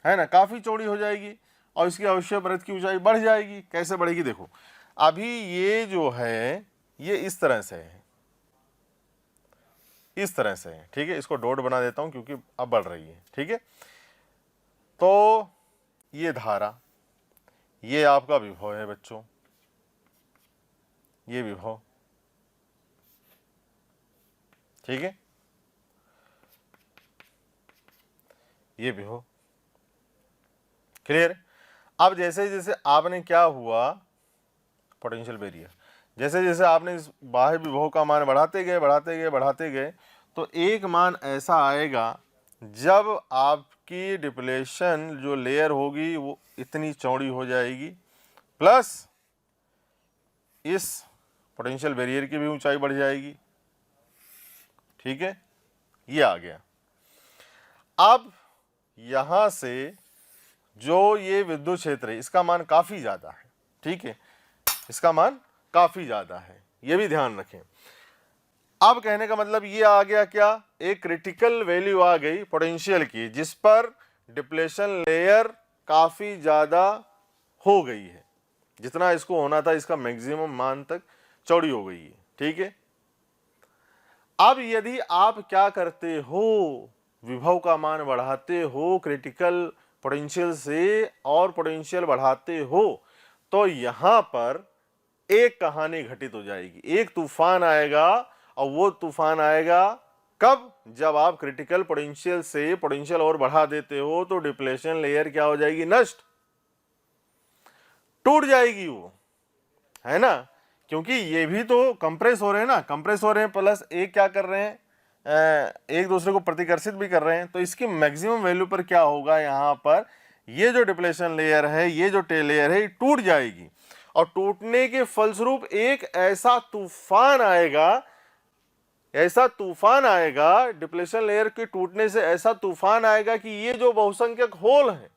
है ना, काफी चौड़ी हो जाएगी और इसकी अवश्य परत की ऊंचाई बढ़ जाएगी। कैसे बढ़ेगी, देखो अभी ये जो है ये इस तरह से है, इस तरह से है, ठीक है, इसको डॉट बना देता हूं क्योंकि अब बढ़ रही है, ठीक है। तो ये धारा, ये आपका विभव है बच्चों, ये विभव, ठीक है, ये विभव, क्लियर। अब जैसे जैसे आपने क्या हुआ, पोटेंशियल बैरियर, जैसे जैसे आपने इस बाह्य विभव का मान बढ़ाते गए, तो एक मान ऐसा आएगा जब आपकी डिप्लेशन जो लेयर होगी वो इतनी चौड़ी हो जाएगी, प्लस इस पोटेंशियल बैरियर की भी ऊंचाई बढ़ जाएगी, ठीक है, ये आ गया। अब यहां से जो ये विद्युत क्षेत्र है इसका मान काफी ज्यादा है, ठीक है, इसका मान काफी ज्यादा है, ये भी ध्यान रखें। अब कहने का मतलब ये आ गया क्या, एक क्रिटिकल वैल्यू आ गई पोटेंशियल की, जिस पर डिप्लेशन लेयर काफी ज्यादा हो गई है, जितना इसको होना था इसका मैक्सिमम मान तक चौड़ी हो गई है, ठीक है। अब यदि आप क्या करते हो, विभव का मान बढ़ाते हो क्रिटिकल पोटेंशियल से और पोटेंशियल बढ़ाते हो, तो यहां पर एक कहानी घटित हो जाएगी, एक तूफान आएगा, और वो तूफान आएगा कब, जब आप क्रिटिकल पोटेंशियल से पोटेंशियल और बढ़ा देते हो तो डिप्लेशन लेयर क्या हो जाएगी, नष्ट, टूट जाएगी वो, है ना, क्योंकि ये भी तो कंप्रेस हो रहे हैं ना, कंप्रेस हो रहे हैं प्लस एक क्या कर रहे हैं, एक दूसरे को प्रतिकर्षित भी कर रहे हैं। तो इसकी मैक्सिमम वैल्यू पर क्या होगा, यहाँ पर ये जो डिप्लेशन लेयर है, ये जो टेल लेयर है, ये टूट जाएगी और टूटने के फलस्वरूप एक ऐसा तूफान आएगा, ऐसा तूफान आएगा, डिप्लेशन लेयर के टूटने से ऐसा तूफान आएगा कि ये जो बहुसंख्यक होल है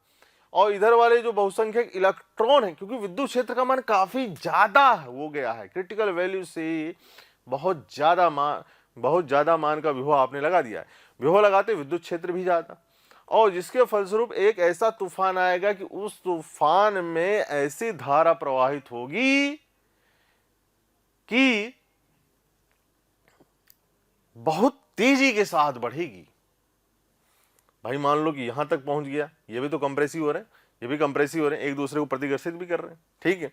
और इधर वाले जो बहुसंख्यक इलेक्ट्रॉन है, क्योंकि विद्युत क्षेत्र का मान काफी ज्यादा हो गया है, क्रिटिकल वैल्यू से बहुत ज्यादा मान का विभव आपने लगा दिया है, विभव लगाते विद्युत क्षेत्र भी ज्यादा, और जिसके फलस्वरूप एक ऐसा तूफान आएगा कि उस तूफान में ऐसी धारा प्रवाहित होगी कि बहुत तेजी के साथ बढ़ेगी। भाई मान लो कि यहां तक पहुंच गया, ये भी तो कंप्रेसिव हो रहे हैं, ये भी कंप्रेसिव हो रहे हैं, एक दूसरे को प्रतिकर्षित भी कर रहे हैं, ठीक है।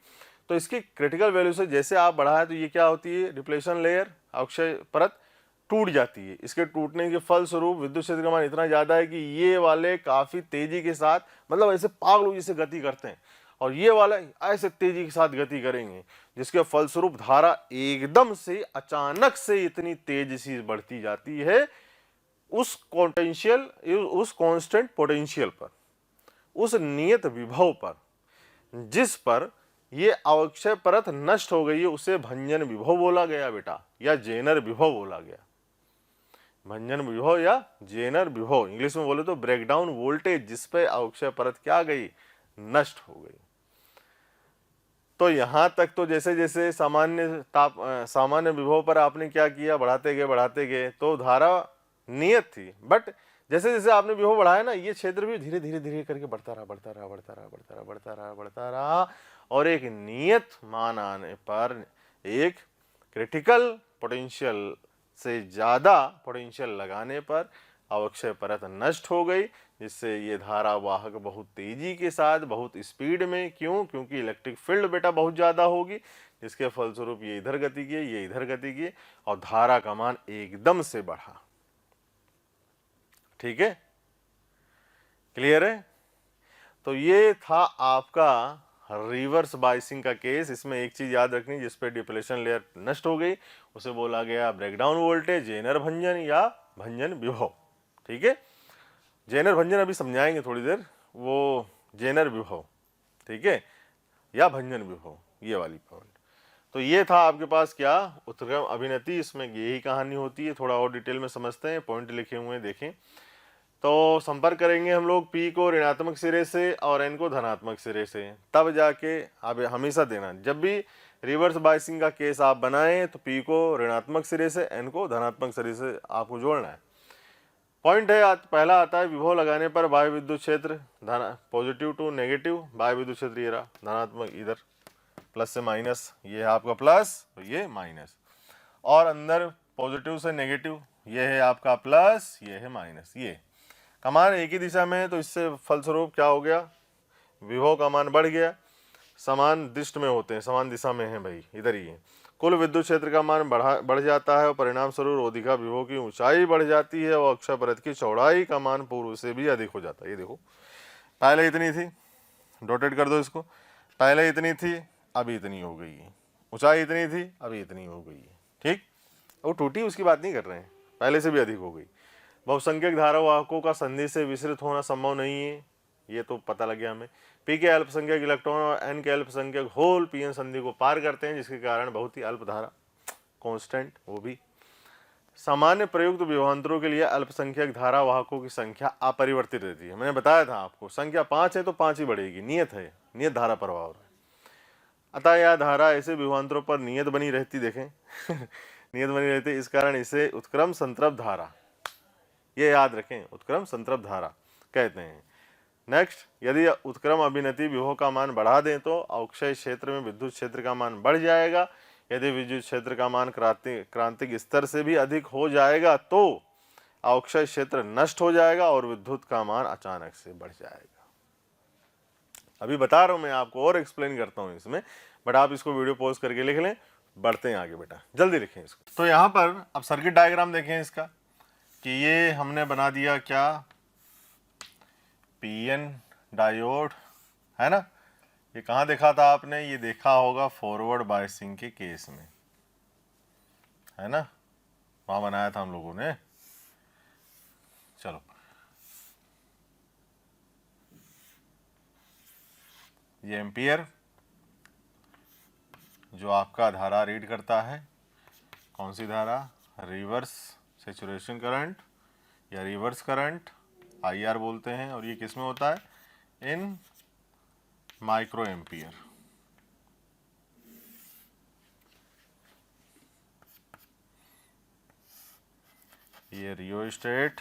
तो इसकी क्रिटिकल वैल्यू से जैसे आप बढ़ाए तो ये क्या होती है, डिप्लेशन लेयर अक्षय परत टूट जाती है। इसके टूटने के फलस्वरूप विद्युत क्षेत्र का मान इतना ज्यादा है कि ये वाले काफी तेजी के साथ, मतलब ऐसे पागलों जैसे गति करते हैं, और ये वाले ऐसे तेजी के साथ गति करेंगे, जिसके फलस्वरूप धारा एकदम से अचानक से इतनी तेजी से बढ़ती जाती है उस पोटेंशियल, उस कांस्टेंट पोटेंशियल पर, उस नियत विभव पर, जिस पर ये अवक्षय परत नष्ट हो गई है, उसे भंजन विभव बोला गया बेटा, या जेनर विभव बोला गया। भंजन विभव या जेनर विभव, इंग्लिश में बोले तो ब्रेकडाउन वोल्टेज, जिस पे अवक्षय परत क्या गई, नष्ट हो गई। तो यहां तक तो जैसे जैसे सामान्य विभव पर आपने क्या किया, बढ़ाते गए तो धारा नियत थी, बट जैसे जैसे आपने विभव बढ़ाया ना, ये क्षेत्र भी धीरे धीरे करके बढ़ता रहा और एक नियत मान आने पर एक क्रिटिकल पोटेंशियल से ज्यादा पोटेंशियल लगाने पर अवक्षय परत नष्ट हो गई, जिससे ये धारा वाहक बहुत तेजी के साथ, बहुत स्पीड में, क्यों, क्योंकि इलेक्ट्रिक फील्ड बेटा बहुत ज्यादा होगी, जिसके फलस्वरूप ये इधर गति किए, ये इधर गति किए और धारा का मान एकदम से बढ़ा। ठीक है, क्लियर है। तो ये था आपका रिवर्स बाइसिंग का केस। इसमें एक चीज याद रखनी, जिस पे डिप्लेशन लेयर नष्ट हो गई उसे बोला गया ब्रेकडाउन वोल्टेज, जेनर भंजन या भंजन विभव। ठीक है, जेनर भंजन अभी समझाएंगे थोड़ी देर, वो जेनर विभव, ठीक है, या भंजन विभव, ये वाली पॉइंट। तो ये था आपके पास क्या, उत्क्रम अभिनति, इसमें यही कहानी होती है। थोड़ा और डिटेल में समझते हैं, पॉइंट लिखे हुए हैं देखें। तो संपर्क करेंगे हम लोग P को ऋणात्मक सिरे से और N को धनात्मक सिरे से, तब जाके आप हमेशा देना, जब भी रिवर्स बाइसिंग का केस आप बनाएं तो P को ऋणात्मक सिरे से, N को धनात्मक सिरे से आपको जोड़ना है। पॉइंट है, पहला आता है विभव लगाने पर बाह्य विद्युत क्षेत्र पॉजिटिव टू नेगेटिव, बाह्य विद्युत क्षेत्र ये रहा धनात्मक, इधर प्लस से माइनस, ये है आपका प्लस तो ये माइनस, और अंदर पॉजिटिव से नेगेटिव, ये है आपका प्लस, ये है माइनस। ये का मान एक ही दिशा में है, तो इससे फलस्वरूप क्या हो गया, विभव का मान बढ़ गया, समान दिष्ट में होते हैं, समान दिशा में है भाई, इधर ही है। कुल विद्युत क्षेत्र का मान बढ़ जाता है और परिणाम स्वरूप रोधिका विभव की ऊंचाई बढ़ जाती है और अक्षय परत की चौड़ाई का मान पूर्व से भी अधिक हो जाता है। ये देखो, पहले इतनी थी, डॉटेड कर दो इसको, पहले इतनी थी अभी इतनी हो गई है, ऊंचाई इतनी थी अभी इतनी हो गई है। ठीक, वो टूटी उसकी बात नहीं कर रहे हैं, पहले से भी अधिक हो गई। बहुसंख्यक धारावाहकों का संधि से विसरित होना संभव नहीं है, ये तो पता लग गया हमें। P के अल्पसंख्यक इलेक्ट्रॉन और N के अल्पसंख्यक होल PN संधि को पार करते हैं, जिसके कारण बहुत ही अल्प धारा कांस्टेंट, वो भी सामान्य प्रयुक्त विभवांतरों के लिए अल्पसंख्यक धारावाहकों की संख्या अपरिवर्तित रहती है। मैंने बताया था आपको, संख्या 5 है तो 5 ही बढ़ेगी, नियत है, नियत धारा प्रभाव है। अतः यह धारा ऐसे विभवांतरों पर नियत बनी रहती, देखें नियत बनी रहती, इस कारण इसे उत्क्रम संतृप्त धारा, ये याद रखें, उत्क्रम संतृप्त धारा कहते हैं। नेक्स्ट, यदि उत्क्रम अभिनति विभव का मान बढ़ा दें तो अवक्षय क्षेत्र में विद्युत क्षेत्र का मान बढ़ जाएगा। यदि विद्युत क्षेत्र का मान क्रांतिक स्तर से भी अधिक हो जाएगा तो अवक्षय क्षेत्र नष्ट हो जाएगा और विद्युत का मान अचानक से बढ़ जाएगा। अभी बता रहा हूं मैं आपको, और एक्सप्लेन करता हूं इसमें, बट आप इसको वीडियो पॉज करके लिख लें। बढ़ते हैं आगे बेटा, जल्दी लिखें इसको। तो यहाँ पर अब सर्किट डायग्राम देखें इसका, कि ये हमने बना दिया क्या, PN डायोड है ना, ये कहाँ देखा था आपने? ये देखा होगा फॉरवर्ड बायसिंग के केस में, है ना, वहां बनाया था हम लोगों ने। चलो, ये एम्पियर जो आपका धारा रीड करता है, कौन सी धारा? रिवर्स सेचुरेशन करंट या रिवर्स करंट, आईआर बोलते हैं। और ये किस में होता है? इन माइक्रो एम्पियर। ये रियोस्टेट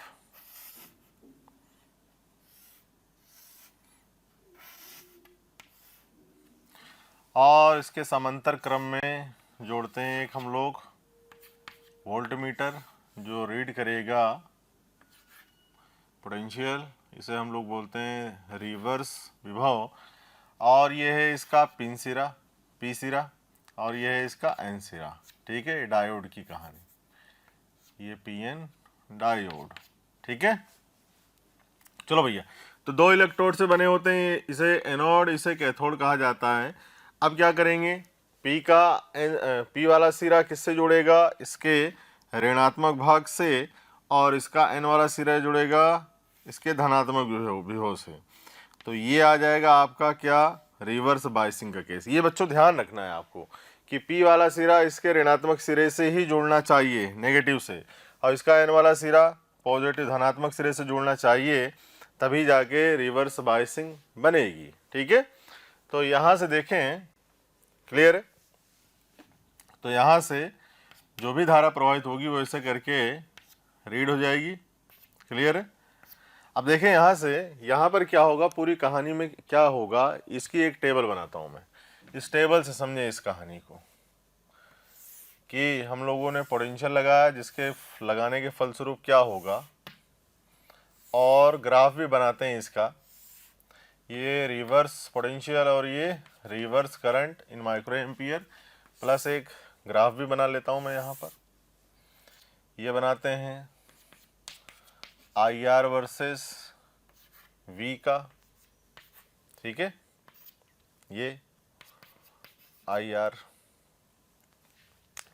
और इसके समांतर क्रम में जोड़ते हैं एक हम लोग वोल्टमीटर जो रीड करेगा पोटेंशियल, इसे हम लोग बोलते हैं रिवर्स विभव। और ये है इसका पिन सिरा, पी सिरा, और ये है इसका एन सिरा। ठीक है, डायोड की कहानी, ये पीएन डायोड। ठीक है, चलो भैया, तो दो इलेक्ट्रोड से बने होते हैं, इसे एनोड, इसे कैथोड कहा जाता है। अब क्या करेंगे? पी वाला सिरा किससे जुड़ेगा? इसके ऋणात्मक भाग से, और इसका एन वाला सिरा जुड़ेगा इसके धनात्मक विभव से। तो ये आ जाएगा आपका क्या? रिवर्स बायसिंग का केस। ये बच्चों ध्यान रखना है आपको कि पी वाला सिरा इसके ऋणात्मक सिरे से ही जुड़ना चाहिए, नेगेटिव से, और इसका एन वाला सिरा पॉजिटिव धनात्मक सिरे से जुड़ना चाहिए, तभी जाके रिवर्स बायसिंग बनेगी। ठीक है, तो यहाँ से देखें, क्लियर है? तो यहाँ से जो भी धारा प्रवाहित होगी वो ऐसे करके रीड हो जाएगी। क्लियर है? अब देखें यहाँ से, यहाँ पर क्या होगा, पूरी कहानी में क्या होगा, इसकी एक टेबल बनाता हूँ मैं। इस टेबल से समझे इस कहानी को कि हम लोगों ने पोटेंशियल लगाया, जिसके लगाने के फलस्वरूप क्या होगा, और ग्राफ भी बनाते हैं इसका। ये रिवर्स पोटेंशियल और ये reverse current in micro ampere, plus एक ग्राफ भी बना लेता हूँ मैं यहाँ पर। ये बनाते हैं आई आर वर्सेस वी का। ठीक है, ये आई आर।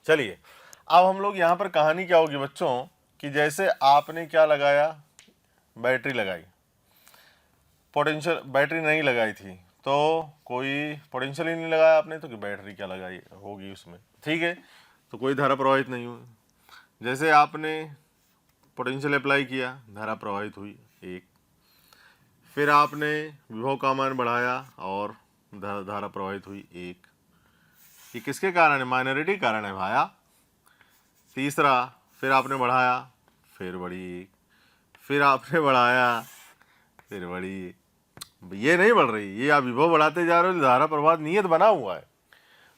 चलिए, अब हम लोग यहाँ पर कहानी क्या होगी बच्चों कि जैसे आपने क्या लगाया, बैटरी लगाई, पोटेंशियल बैटरी नहीं लगाई थी तो कोई पोटेंशियल ही नहीं लगाया आपने, तो कि बैटरी क्या लगाई होगी उसमें। ठीक है, तो कोई धारा प्रवाहित नहीं हुई। जैसे आपने पोटेंशियल अप्लाई किया, धारा प्रवाहित हुई एक, फिर आपने विभव का मान बढ़ाया और धारा प्रवाहित हुई एक। ये किसके कारण है? माइनॉरिटी कारण है भाया। तीसरा, फिर आपने बढ़ाया, फिर बढ़ी एक, फिर आपने बढ़ाया, फिर बढ़ी एक। ये नहीं बढ़ रही, ये आप विभव बढ़ाते जा रहे हो, धारा प्रवाह नियत बना हुआ है,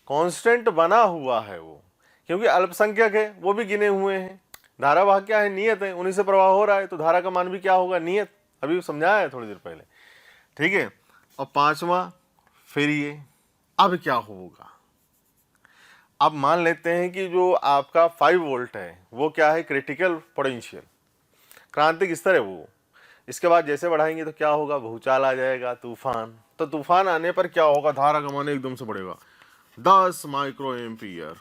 कांस्टेंट बना हुआ है वो, क्योंकि अल्पसंख्यक है, वो भी गिने हुए हैं। धारा वाह क्या है? नियत है, उन्हीं से प्रवाह हो रहा है, तो धारा का मान भी क्या होगा? नियत। अभी समझाया है थोड़ी देर पहले। ठीक है, और पांचवा फिर ये। अब क्या होगा? अब मान लेते हैं कि जो आपका 5 वोल्ट है वो क्या है? क्रिटिकल पोटेंशियल, क्रांतिक स्तर है वो। इसके बाद जैसे बढ़ाएंगे तो क्या होगा? भूचाल आ जाएगा, तूफान। तो तूफान आने पर क्या होगा? धारा का मान एकदम से बढ़ेगा, 10 micro ampere,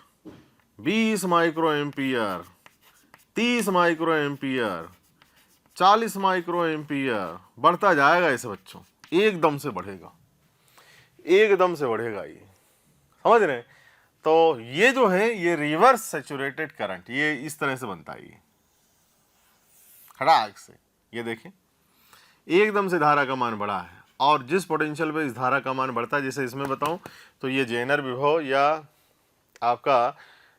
20 micro ampere, 30 micro ampere, 40 micro ampere, बढ़ता जाएगा ऐसे बच्चों, एकदम से बढ़ेगा, एकदम से बढ़ेगा। ये समझ रहे हैं? तो ये जो है ये रिवर्स सैचुरेटेड करंट, ये इस तरह से बनता है, ये खड़ाक से। ये देखें, एकदम से धारा का मान बढ़ा है, और जिस पोटेंशियल पे इस धारा का मान बढ़ता है, जैसे इसमें बताऊं तो ये जेनर विभव या आपका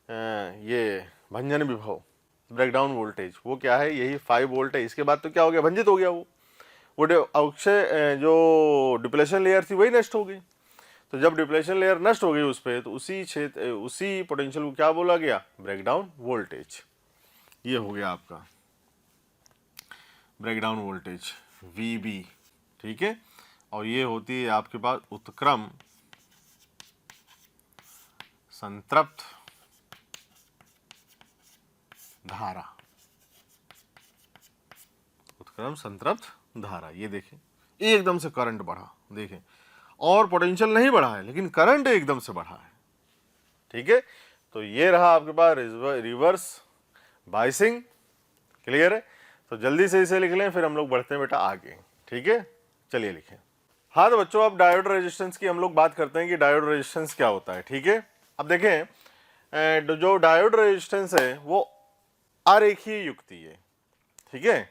ये भंजन विभव, ब्रेकडाउन वोल्टेज, वो क्या है? यही 5 वोल्ट है। इसके बाद तो क्या हो गया? भंजित हो गया वो अक्षय जो डिप्लेशन लेयर थी वही नष्ट हो गई। तो जब डिप्लेशन लेयर नष्ट हो गई उस पर, तो उसी क्षेत्र, उसी पोटेंशियल को क्या बोला गया? Breakdown voltage. ये हो गया आपका ब्रेकडाउन वोल्टेज VB। ठीक है, और ये होती है आपके पास उत्क्रम संतृप्त धारा, उत्क्रम संतृप्त धारा। ये देखें, एकदम से करंट बढ़ा, देखें, और पोटेंशियल नहीं बढ़ा है लेकिन करंट एकदम से बढ़ा है। ठीक है, तो ये रहा आपके पास रिवर्स बायसिंग। क्लियर है? तो जल्दी से इसे लिख लें, फिर हम लोग बढ़ते हैं बेटा आगे। ठीक है, चलिए लिखें। हाँ तो बच्चों, अब डायोड रेजिस्टेंस की हम लोग बात करते हैं कि डायोड रेजिस्टेंस क्या होता है। ठीक है, अब देखें जो डायोड रेजिस्टेंस है वो अरेखीय युक्ति है। ठीक है,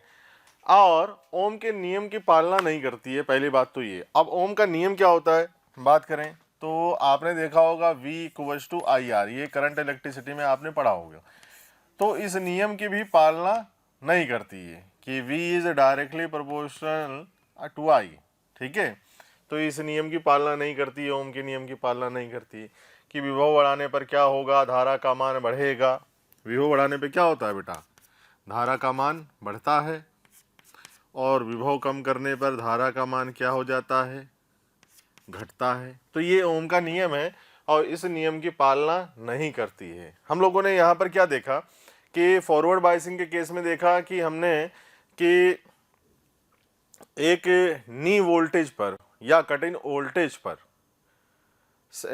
और ओम के नियम की पालना नहीं करती है, पहली बात तो ये। अब ओम का नियम क्या होता है बात करें तो आपने देखा होगा V equals to I R, ये करंट इलेक्ट्रिसिटी में आपने पढ़ा होगा। तो इस नियम की भी पालना नहीं करती है कि V is directly proportional to I। ठीक है, तो इस नियम की पालना नहीं करती है, ओम के नियम की पालना नहीं करती है कि विभव बढ़ाने पर क्या होगा, धारा का मान बढ़ेगा। विभव बढ़ाने पे क्या होता है बेटा, धारा का मान बढ़ता है, और विभव कम करने पर धारा का मान क्या हो जाता है, घटता है। तो ये ओम का नियम है और इस नियम की पालना नहीं करती है। हम लोगों ने यहाँ पर क्या देखा कि फॉरवर्ड बायसिंग के केस में देखा कि हमने कि एक नी वोल्टेज पर या कट इन वोल्टेज पर,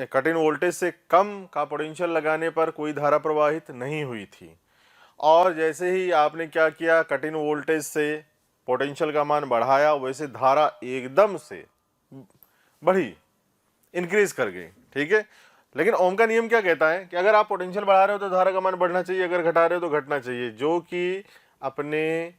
कट इन वोल्टेज से कम का पोटेंशियल लगाने पर कोई धारा प्रवाहित नहीं हुई थी, और जैसे ही आपने क्या किया, कट इन वोल्टेज से पोटेंशियल का मान बढ़ाया, वैसे धारा एकदम से बढ़ी, इंक्रीज कर गई। ठीक है, लेकिन ओम का नियम क्या कहता है कि अगर आप पोटेंशियल बढ़ा रहे हो तो धारा का मान बढ़ना चाहिए, अगर घटा रहे हो तो घटना चाहिए, जो कि अपने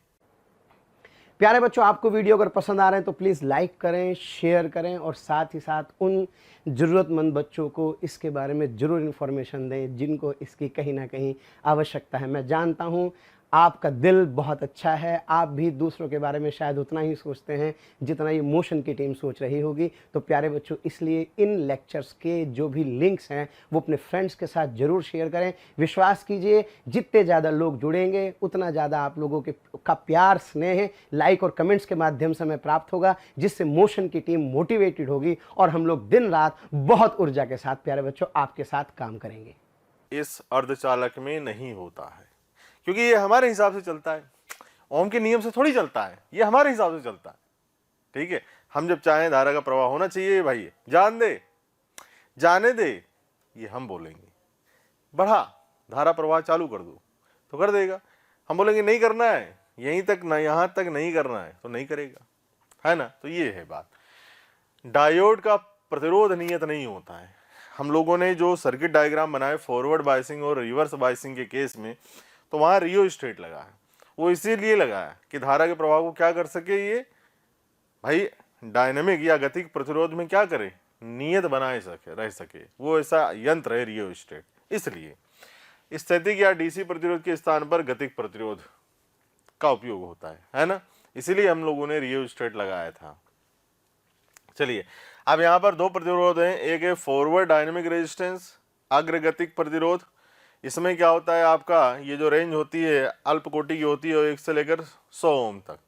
प्यारे बच्चों, आपको वीडियो अगर पसंद आ रहे हैं तो प्लीज़ लाइक करें, शेयर करें, और साथ ही साथ उन ज़रूरतमंद बच्चों को इसके बारे में ज़रूर इन्फॉर्मेशन दें जिनको इसकी कहीं ना कहीं आवश्यकता है। मैं जानता हूं आपका दिल बहुत अच्छा है, आप भी दूसरों के बारे में शायद उतना ही सोचते हैं जितना ये मोशन की टीम सोच रही होगी। तो प्यारे बच्चों, इसलिए इन लेक्चर्स के जो भी लिंक्स हैं वो अपने फ्रेंड्स के साथ ज़रूर शेयर करें। विश्वास कीजिए, जितने ज़्यादा लोग जुड़ेंगे उतना ज़्यादा आप लोगों का प्यार, स्नेह, लाइक और कमेंट्स के माध्यम से हमें प्राप्त होगा, जिससे मोशन की टीम मोटिवेटेड होगी और हम लोग दिन रात बहुत ऊर्जा के साथ प्यारे बच्चों आपके साथ काम करेंगे। इस अर्धचालक में नहीं होता है, क्योंकि ये हमारे हिसाब से चलता है, ओम के नियम से थोड़ी चलता है, ये हमारे हिसाब से चलता है। ठीक है, हम जब चाहें धारा का प्रवाह होना चाहिए भाई, जान दे, जाने दे, ये हम बोलेंगे बढ़ा, धारा प्रवाह चालू कर दो तो कर देगा। हम बोलेंगे नहीं करना है, यहीं तक ना, यहां तक नहीं करना है तो नहीं करेगा, है ना। तो ये है बात। डायोड का प्रतिरोध नियत नहीं होता है। हम लोगों ने जो सर्किट डायग्राम बनाए फॉरवर्ड बायसिंग और रिवर्स बायसिंग के केस में, तो वहाँ रियोस्टेट लगा है। वो इसीलिए लगा है कि धारा के प्रवाह को क्या कर सके, ये भाई डायनेमिक या गतिक प्रतिरोध में क्या करे, नियत बनाए सके, रह सके, वो ऐसा यंत्र है रियोस्टेट। इसलिए स्थैतिक या डीसी प्रतिरोध के स्थान पर गतिक प्रतिरोध का उपयोग होता है ना। इसीलिए हम लोगों ने रियोस्टेट लगाया था। चलिए, अब यहाँ पर दो प्रतिरोध हैं, एक है फॉरवर्ड डायनेमिक रेजिस्टेंस, अग्रगतिक प्रतिरोध। इसमें क्या होता है, आपका ये जो रेंज होती है अल्प कोटि की होती है, 1 से लेकर 100 ओम तक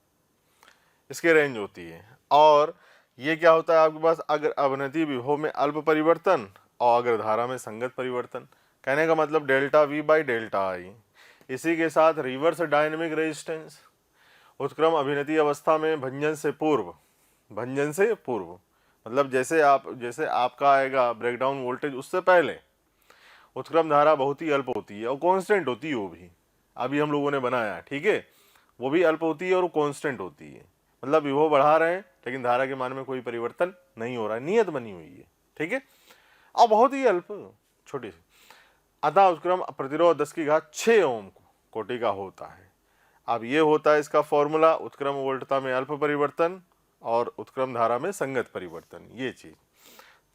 इसकी रेंज होती है। और ये क्या होता है आपके पास, अगर अवनति विभव में अल्प परिवर्तन और अग्र धारा में संगत परिवर्तन। कहने का मतलब डेल्टा वी बाई डेल्टा आई। इसी के साथ रिवर्स डायनेमिक रेजिस्टेंस, उत्क्रम अभिनति अवस्था में भंजन से पूर्व, भंजन से पूर्व मतलब जैसे आपका आएगा ब्रेकडाउन वोल्टेज, उससे पहले उत्क्रम धारा बहुत ही अल्प होती है और कांस्टेंट होती है। वो भी अभी हम लोगों ने बनाया, ठीक है, वो भी अल्प होती है और कांस्टेंट होती है। मतलब विभव बढ़ा रहे हैं लेकिन धारा के मान में कोई परिवर्तन नहीं हो रहा है, नियत बनी हुई है, ठीक है, और बहुत ही अल्प, छोटी सी। अतः उत्क्रम प्रतिरोध 10⁶ ओम कोटि का होता है। अब ये होता है इसका फॉर्मूला, उत्क्रम वोल्टता में अल्प परिवर्तन और उत्क्रम धारा में संगत परिवर्तन, ये चीज।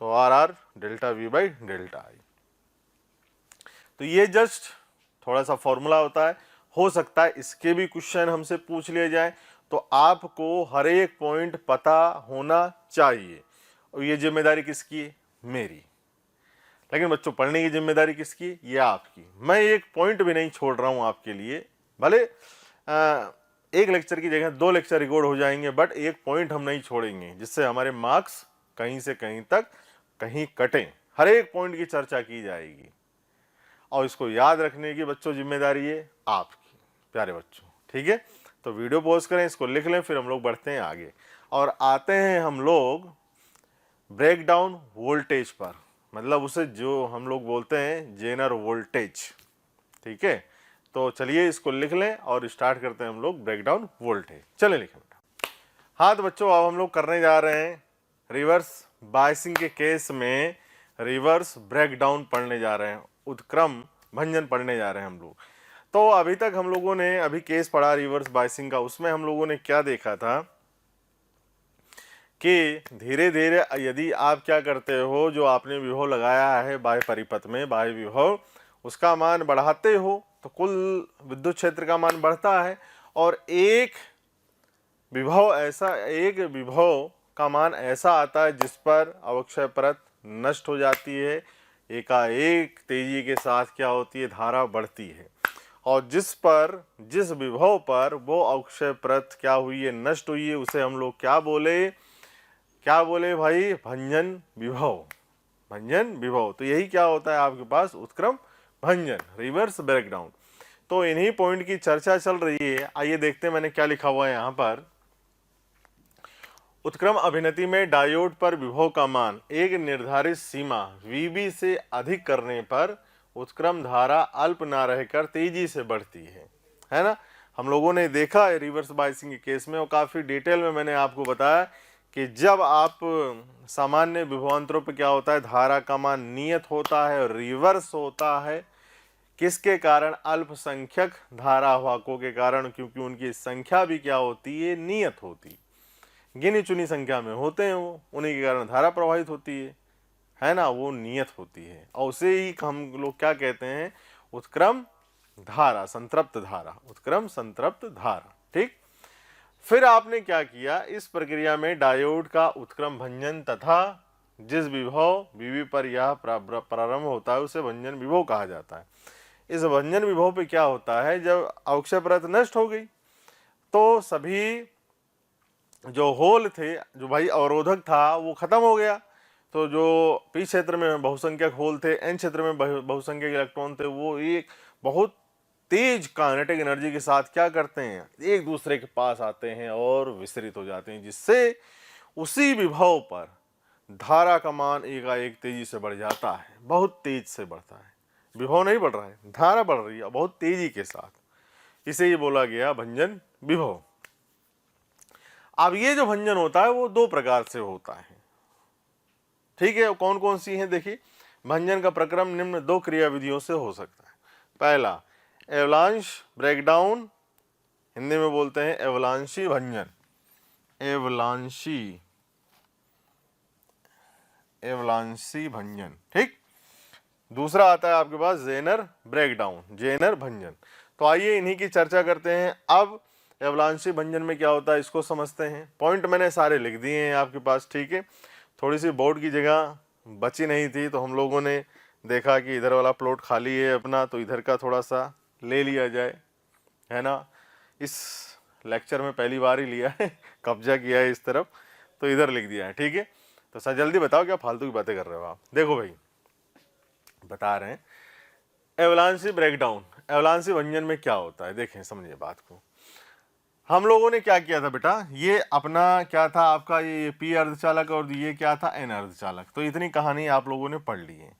तो R R delta V by delta I. तो ये जस्ट थोड़ा सा फॉर्मूला होता है। हो सकता है इसके भी क्वेश्चन हमसे पूछ लिए जाए, तो आपको हर एक पॉइंट पता होना चाहिए। और ये जिम्मेदारी किसकी है, मेरी। लेकिन बच्चों, पढ़ने की जिम्मेदारी किसकी है, ये आपकी। मैं एक पॉइंट भी नहीं छोड़ रहा हूं आपके लिए। भले एक लेक्चर की जगह 2 लेक्चर रिकॉर्ड हो जाएंगे, बट एक पॉइंट हम नहीं छोड़ेंगे जिससे हमारे मार्क्स कहीं से कहीं तक कहीं कटें। हर एक पॉइंट की चर्चा की जाएगी और इसको याद रखने की बच्चों जिम्मेदारी है आपकी, प्यारे बच्चों, ठीक है। तो वीडियो पॉज करें, इसको लिख लें, फिर हम लोग बढ़ते हैं आगे और आते हैं हम लोग ब्रेक डाउन वोल्टेज पर, मतलब उसे जो हम लोग बोलते हैं जेनर वोल्टेज। ठीक है, तो चलिए इसको लिख लें और स्टार्ट करते हैं हम लोग ब्रेक डाउन वोल्टेज। चले लिखें बेटा। हाँ तो बच्चों अब हम लोग करने जा रहे हैं रिवर्स बायसिंग के केस में रिवर्स ब्रेक डाउन पढ़ने जा रहे हैं, उत्क्रम भंजन पढ़ने जा रहे हैं हम लोग। तो अभी तक हम लोगों ने अभी केस पढ़ा रिवर्स बायसिंग का, उसमें हम लोगों ने क्या देखा था कि धीरे धीरे यदि आप क्या करते हो, जो आपने विभव लगाया है बाह्य परिपथ में, बाह्य विभव, उसका मान बढ़ाते हो तो कुल विद्युत क्षेत्र का मान बढ़ता है, और एक विभव का मान ऐसा आता है जिस पर अवक्षय परत नष्ट हो जाती है, एकाएक तेजी के साथ क्या होती है, धारा बढ़ती है, और जिस विभव पर वो अवक्षय परत क्या हुई है, नष्ट हुई है, उसे हम लोग क्या बोले भाई, भंजन विभव। भंजन विभव, तो यही क्या होता है आपके पास, उत्क्रम भंजन, रिवर्स ब्रेकडाउन। तो इन्हीं पॉइंट की चर्चा चल रही है। आइए देखते हैं मैंने क्या लिखा हुआ है यहाँ पर। उत्क्रम अभिनति में डायोड पर विभव का मान एक निर्धारित सीमा VB से अधिक करने पर उत्क्रम धारा अल्प ना रहकर तेजी से बढ़ती है ना। हम लोगों ने देखा है रिवर्स बायसिंग के केस में, और काफ़ी डिटेल में मैंने आपको बताया कि जब आप सामान्य विभवांतरों पे क्या होता है, धारा का मान नियत होता है और रिवर्स होता है, किसके कारण, अल्पसंख्यक धारावाहकों के कारण, क्योंकि उनकी संख्या भी क्या होती है, नियत होती, गिनी चुनी संख्या में होते हैं वो, उन्हीं के कारण धारा प्रवाहित होती है ना, वो नियत होती है, और उसे ही हम लोग क्या कहते हैं, उत्क्रम धारा, संतृप्त धारा, उत्क्रम संतृप्त धारा। ठीक, फिर आपने क्या किया, इस प्रक्रिया में डायोड का उत्क्रम भंजन तथा जिस विभव VB पर यह प्रारंभ होता है उसे भंजन विभव कहा जाता है। इस भंजन विभव पे क्या होता है, जब अवक्षय परत नष्ट हो गई तो सभी जो होल थे, जो भाई अवरोधक था वो खत्म हो गया, तो जो P क्षेत्र में बहुसंख्यक होल थे, N क्षेत्र में बहुसंख्यक इलेक्ट्रॉन थे, वो एक बहुत तेज काइनेटिक एनर्जी के साथ क्या करते हैं, एक दूसरे के पास आते हैं और विस्तृत हो जाते हैं, जिससे उसी विभव पर धारा का मान एकाएक तेजी से बढ़ जाता है, बहुत तेज से बढ़ता है। विभव नहीं बढ़ रहा है, धारा बढ़ रही है बहुत तेजी के साथ, इसे ही बोला गया भंजन विभव। अब ये जो भंजन होता है वो दो प्रकार से होता है। ठीक है, कौन कौन सी है, देखिए, भंजन का प्रक्रम निम्न दो क्रियाविधियों से हो सकता है। पहला, एवलांश ब्रेकडाउन, हिंदी में बोलते हैं एवलांशी भंजन, एवलांशी भंजन। ठीक, दूसरा आता है आपके पास जेनर ब्रेकडाउन, जेनर भंजन। तो आइए इन्हीं की चर्चा करते हैं। अब एवलांशी भंजन में क्या होता है इसको समझते हैं। पॉइंट मैंने सारे लिख दिए हैं आपके पास। ठीक है, थोड़ी सी बोर्ड की जगह बची नहीं थी, तो हम लोगों ने देखा कि इधर वाला प्लॉट खाली है अपना, तो इधर का थोड़ा सा ले लिया जाए, है ना। इस लेक्चर में पहली बार ही लिया है, कब्जा किया है इस तरफ, तो इधर लिख दिया है। ठीक है, तो सर जल्दी बताओ क्या फालतू की बातें कर रहे हो आप। देखो भाई बता रहे हैं, एवलांशी ब्रेकडाउन, एवलांशी भंजन में क्या होता है, देखें समझिए बात को। हम लोगों ने क्या किया था बेटा, ये अपना क्या था आपका, ये P अर्धचालक और ये क्या था, N अर्धचालक। तो इतनी कहानी आप लोगों ने पढ़ ली है।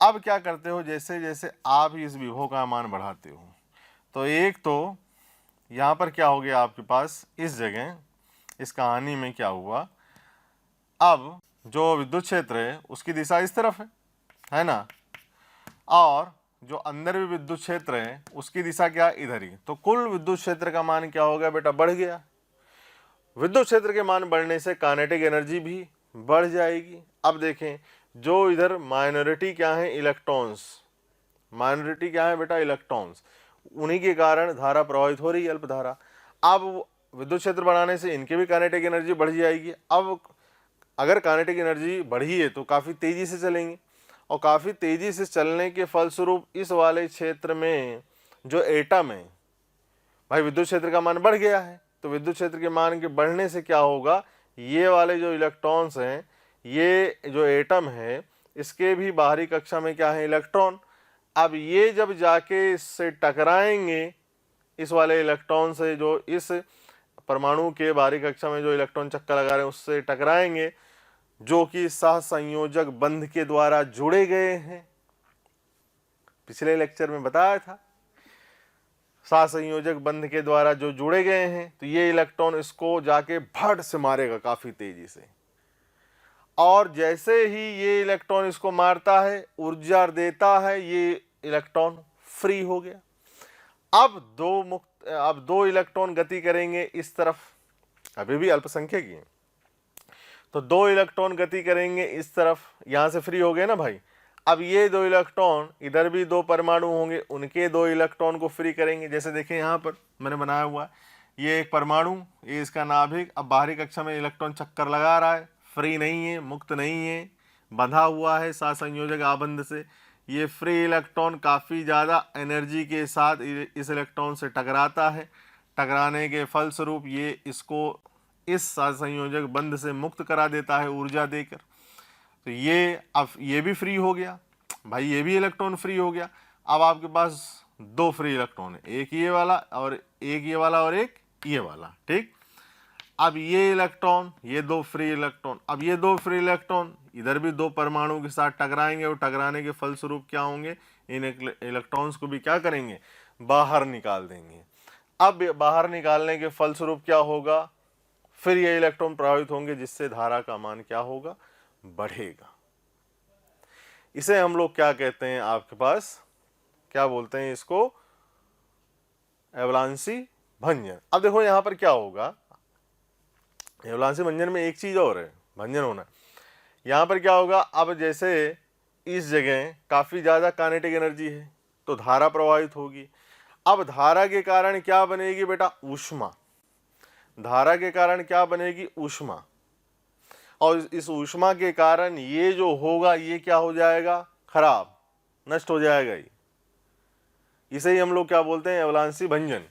अब क्या करते हो, जैसे जैसे आप इस विभव का मान बढ़ाते हो, तो एक तो यहाँ पर क्या हो गया आपके पास, इस जगह इस कहानी में क्या हुआ, अब जो विद्युत क्षेत्र है उसकी दिशा इस तरफ है ना, और जो अंदर भी विद्युत क्षेत्र है उसकी दिशा क्या, इधर ही। तो कुल विद्युत क्षेत्र का मान क्या हो गया बेटा, बढ़ गया। विद्युत क्षेत्र के मान बढ़ने से काइनेटिक एनर्जी भी बढ़ जाएगी। अब देखें, जो इधर माइनॉरिटी क्या है, इलेक्ट्रॉन्स, माइनॉरिटी क्या है बेटा, इलेक्ट्रॉन्स, उन्हीं के कारण धारा प्रवाहित हो रही है, अल्प धारा। अब विद्युत क्षेत्र बढ़ाने से इनकी भी काइनेटिक एनर्जी बढ़ जाएगी। अब अगर काइनेटिक एनर्जी बढ़ी है तो काफ़ी तेज़ी से चलेंगे, और काफ़ी तेज़ी से चलने के फलस्वरूप इस वाले क्षेत्र में जो एटम है, भाई विद्युत क्षेत्र का मान बढ़ गया है, तो विद्युत क्षेत्र के मान के बढ़ने से क्या होगा, ये वाले जो इलेक्ट्रॉन्स हैं, ये जो एटम है, इसके भी बाहरी कक्षा में क्या है, इलेक्ट्रॉन। अब ये जब जाके इससे टकराएंगे, इस वाले इलेक्ट्रॉन से, जो इस परमाणु के बाहरी कक्षा में जो इलेक्ट्रॉन चक्कर लगा रहे हैं उससे टकराएंगे, जो कि सहसंयोजक बंध के द्वारा जुड़े गए हैं। पिछले लेक्चर में बताया था, सहसंयोजक बंध के द्वारा जो जुड़े गए हैं, तो ये इलेक्ट्रॉन इसको जाके भट से मारेगा काफी तेजी से, और जैसे ही ये इलेक्ट्रॉन इसको मारता है, ऊर्जा देता है, ये इलेक्ट्रॉन फ्री हो गया। अब दो इलेक्ट्रॉन गति करेंगे इस तरफ, अभी भी अल्पसंख्यक ही है, तो दो इलेक्ट्रॉन गति करेंगे इस तरफ, यहां से फ्री हो गए ना भाई। अब ये दो इलेक्ट्रॉन, इधर भी दो परमाणु होंगे, उनके दो इलेक्ट्रॉन को फ्री करेंगे। जैसे देखें यहां पर मैंने बनाया हुआ है, ये एक परमाणु, ये इसका नाभिक, अब बाहरी कक्षा में इलेक्ट्रॉन चक्कर लगा रहा है, फ्री नहीं है, मुक्त नहीं है, बंधा हुआ है सहसंयोजक आबंध से। ये फ्री इलेक्ट्रॉन काफ़ी ज़्यादा एनर्जी के साथ इस इलेक्ट्रॉन से टकराता है। टकराने के फलस्वरूप ये इसको इस सहसंयोजक बंध से मुक्त करा देता है ऊर्जा देकर। तो ये अब ये भी फ्री हो गया भाई, ये भी इलेक्ट्रॉन फ्री हो गया। अब आपके पास दो फ्री इलेक्ट्रॉन है, एक ये वाला और एक ये वाला और एक ये वाला, ठीक। अब ये इलेक्ट्रॉन, ये दो फ्री इलेक्ट्रॉन, अब ये दो फ्री इलेक्ट्रॉन इधर भी दो परमाणु के साथ टकराएंगे, और टकराने के फलस्वरूप क्या होंगे, इन इलेक्ट्रॉन्स को भी क्या करेंगे, बाहर निकाल देंगे। अब बाहर निकालने के फलस्वरूप क्या होगा, फिर ये इलेक्ट्रॉन प्रभावित होंगे, जिससे धारा का मान क्या होगा, बढ़ेगा। इसे हम लोग क्या कहते हैं, आपके पास क्या बोलते हैं इसको, एवलांसी भंजन। अब देखो यहां पर क्या होगा, एवलांसी भंजन में एक चीज और है, भंजन होना। यहां पर क्या होगा, अब जैसे इस जगह काफी ज्यादा काइनेटिक एनर्जी है, तो धारा प्रवाहित होगी। अब धारा के कारण क्या बनेगी बेटा, ऊष्मा। धारा के कारण क्या बनेगी, ऊष्मा। और इस ऊष्मा के कारण ये जो होगा, ये क्या हो जाएगा, खराब, नष्ट हो जाएगा। इसे ही हम लोग क्या बोलते हैं, एवलांसी भंजन।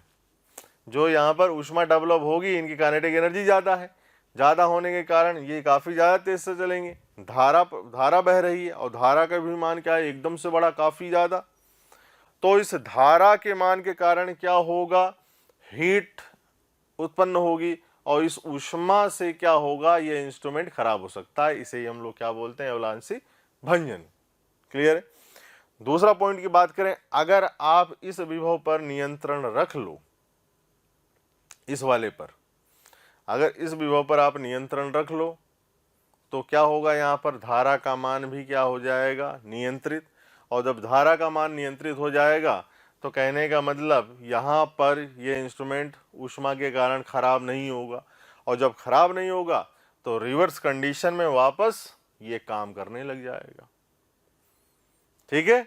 जो यहाँ पर ऊष्मा डेवलप होगी, इनकी काइनेटिक एनर्जी ज़्यादा है, ज़्यादा होने के कारण ये काफ़ी ज़्यादा तेज से चलेंगे। धारा बह रही है, और धारा का भी मान क्या है, एकदम से बड़ा, काफ़ी ज़्यादा। तो इस धारा के मान के कारण क्या होगा, हीट उत्पन्न होगी, और इस ऊष्मा से क्या होगा, ये इंस्ट्रूमेंट खराब हो सकता है। इसे हम लोग क्या बोलते हैं, एवलांसी भंजन। क्लियर है। दूसरा पॉइंट की बात करें, अगर आप इस विभव पर नियंत्रण रख लो, इस वाले पर अगर इस विभव पर आप नियंत्रण रख लो, तो क्या होगा, यहाँ पर धारा का मान भी क्या हो जाएगा, नियंत्रित। और जब धारा का मान नियंत्रित हो जाएगा, तो कहने का मतलब यहाँ पर ये इंस्ट्रूमेंट ऊष्मा के कारण खराब नहीं होगा, और जब खराब नहीं होगा तो रिवर्स कंडीशन में वापस ये काम करने लग जाएगा। ठीक है।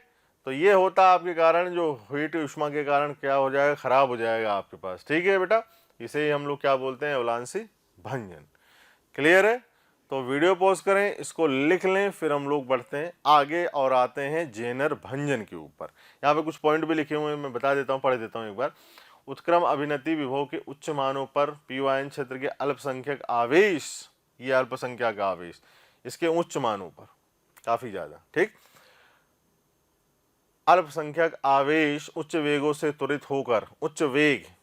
तो ये होता आपके कारण, जो हीट ऊष्मा के कारण क्या हो जाएगा, खराब हो जाएगा आपके पास। ठीक है बेटा, इसे ही हम लोग क्या बोलते हैं, एवलांसी भंजन। क्लियर है। तो वीडियो पॉज करें, इसको लिख लें, फिर हम लोग बढ़ते हैं आगे और आते हैं जेनर भंजन के ऊपर। यहाँ पे कुछ पॉइंट भी लिखे हुए हैं, मैं बता देता हूँ, पढ़ देता हूँ एक बार। उत्क्रम अभिनति विभव के उच्च मानों पर पी क्षेत्र के अल्पसंख्यक आवेश, ये अल्पसंख्यक आवेश, इसके उच्च मानों पर काफी ज्यादा, ठीक। अल्पसंख्यक आवेश उच्च वेगों से त्वरित होकर, उच्च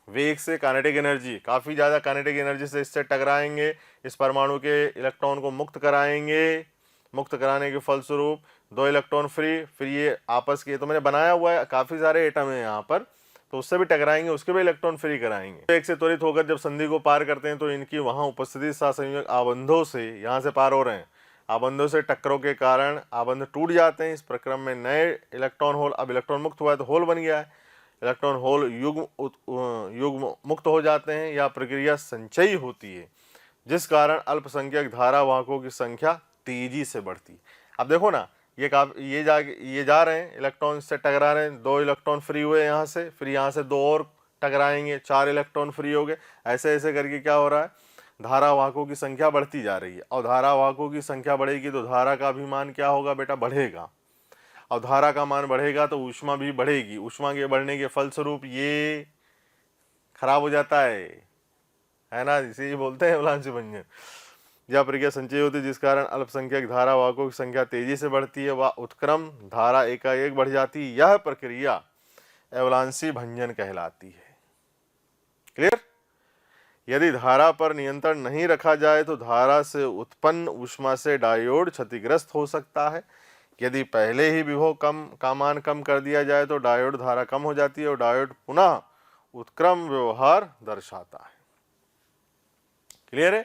वेग से काइनेटिक एनर्जी, काफी ज्यादा काइनेटिक एनर्जी से इससे टकराएंगे, इस परमाणु के इलेक्ट्रॉन को मुक्त कराएंगे। मुक्त कराने के फलस्वरूप दो इलेक्ट्रॉन फ्री, फिर ये आपस के, तो मैंने बनाया हुआ है, काफी सारे एटम है यहाँ पर, तो उससे भी टकराएंगे, उसके भी इलेक्ट्रॉन फ्री कराएंगे। एक से त्वरित होकर जब संधि को पार करते हैं, तो इनकी वहां उपस्थिति सहसंयोजक आबंधों से, यहाँ से पार हो रहे हैं, आबंधों से टक्करों के कारण आबंध टूट जाते हैं। इस प्रक्रम में नए इलेक्ट्रॉन होल, अब इलेक्ट्रॉन मुक्त हुआ है तो होल बन गया है, इलेक्ट्रॉन होल युग्म मुक्त हो जाते हैं। यह प्रक्रिया संचयी होती है, जिस कारण अल्पसंख्यक धारावाहकों की संख्या तेजी से बढ़ती है। अब देखो ना, ये जा रहे हैं, इलेक्ट्रॉन से टकरा रहे हैं, दो इलेक्ट्रॉन फ्री हुए यहाँ से, फिर यहाँ से दो और टकराएंगे, चार इलेक्ट्रॉन फ्री हो गए। ऐसे ऐसे करके क्या हो रहा है, धारावाहकों की संख्या बढ़ती जा रही है। और धारावाहकों की संख्या बढ़ेगी तो धारा का भी मान क्या होगा बेटा, बढ़ेगा। और धारा का मान बढ़ेगा तो ऊष्मा भी बढ़ेगी। ऊष्मा के बढ़ने के फलस्वरूप ये खराब हो जाता है ना, इसे बोलते हैं एवलांसी भंजन। यह प्रक्रिया संचय होती है, जिस कारण अल्पसंख्यक धारावाहकों की संख्या तेजी से बढ़ती है, वह उत्क्रम धारा एकाएक बढ़ जाती है। यह प्रक्रिया एवलांसी भंजन कहलाती है। क्लियर। यदि धारा पर नियंत्रण नहीं रखा जाए तो धारा से उत्पन्न ऊष्मा से डायोड क्षतिग्रस्त हो सकता है। यदि पहले ही विभव का मान कम कर दिया जाए तो डायोड धारा कम हो जाती है और डायोड पुनः उत्क्रम व्यवहार दर्शाता है। क्लियर है?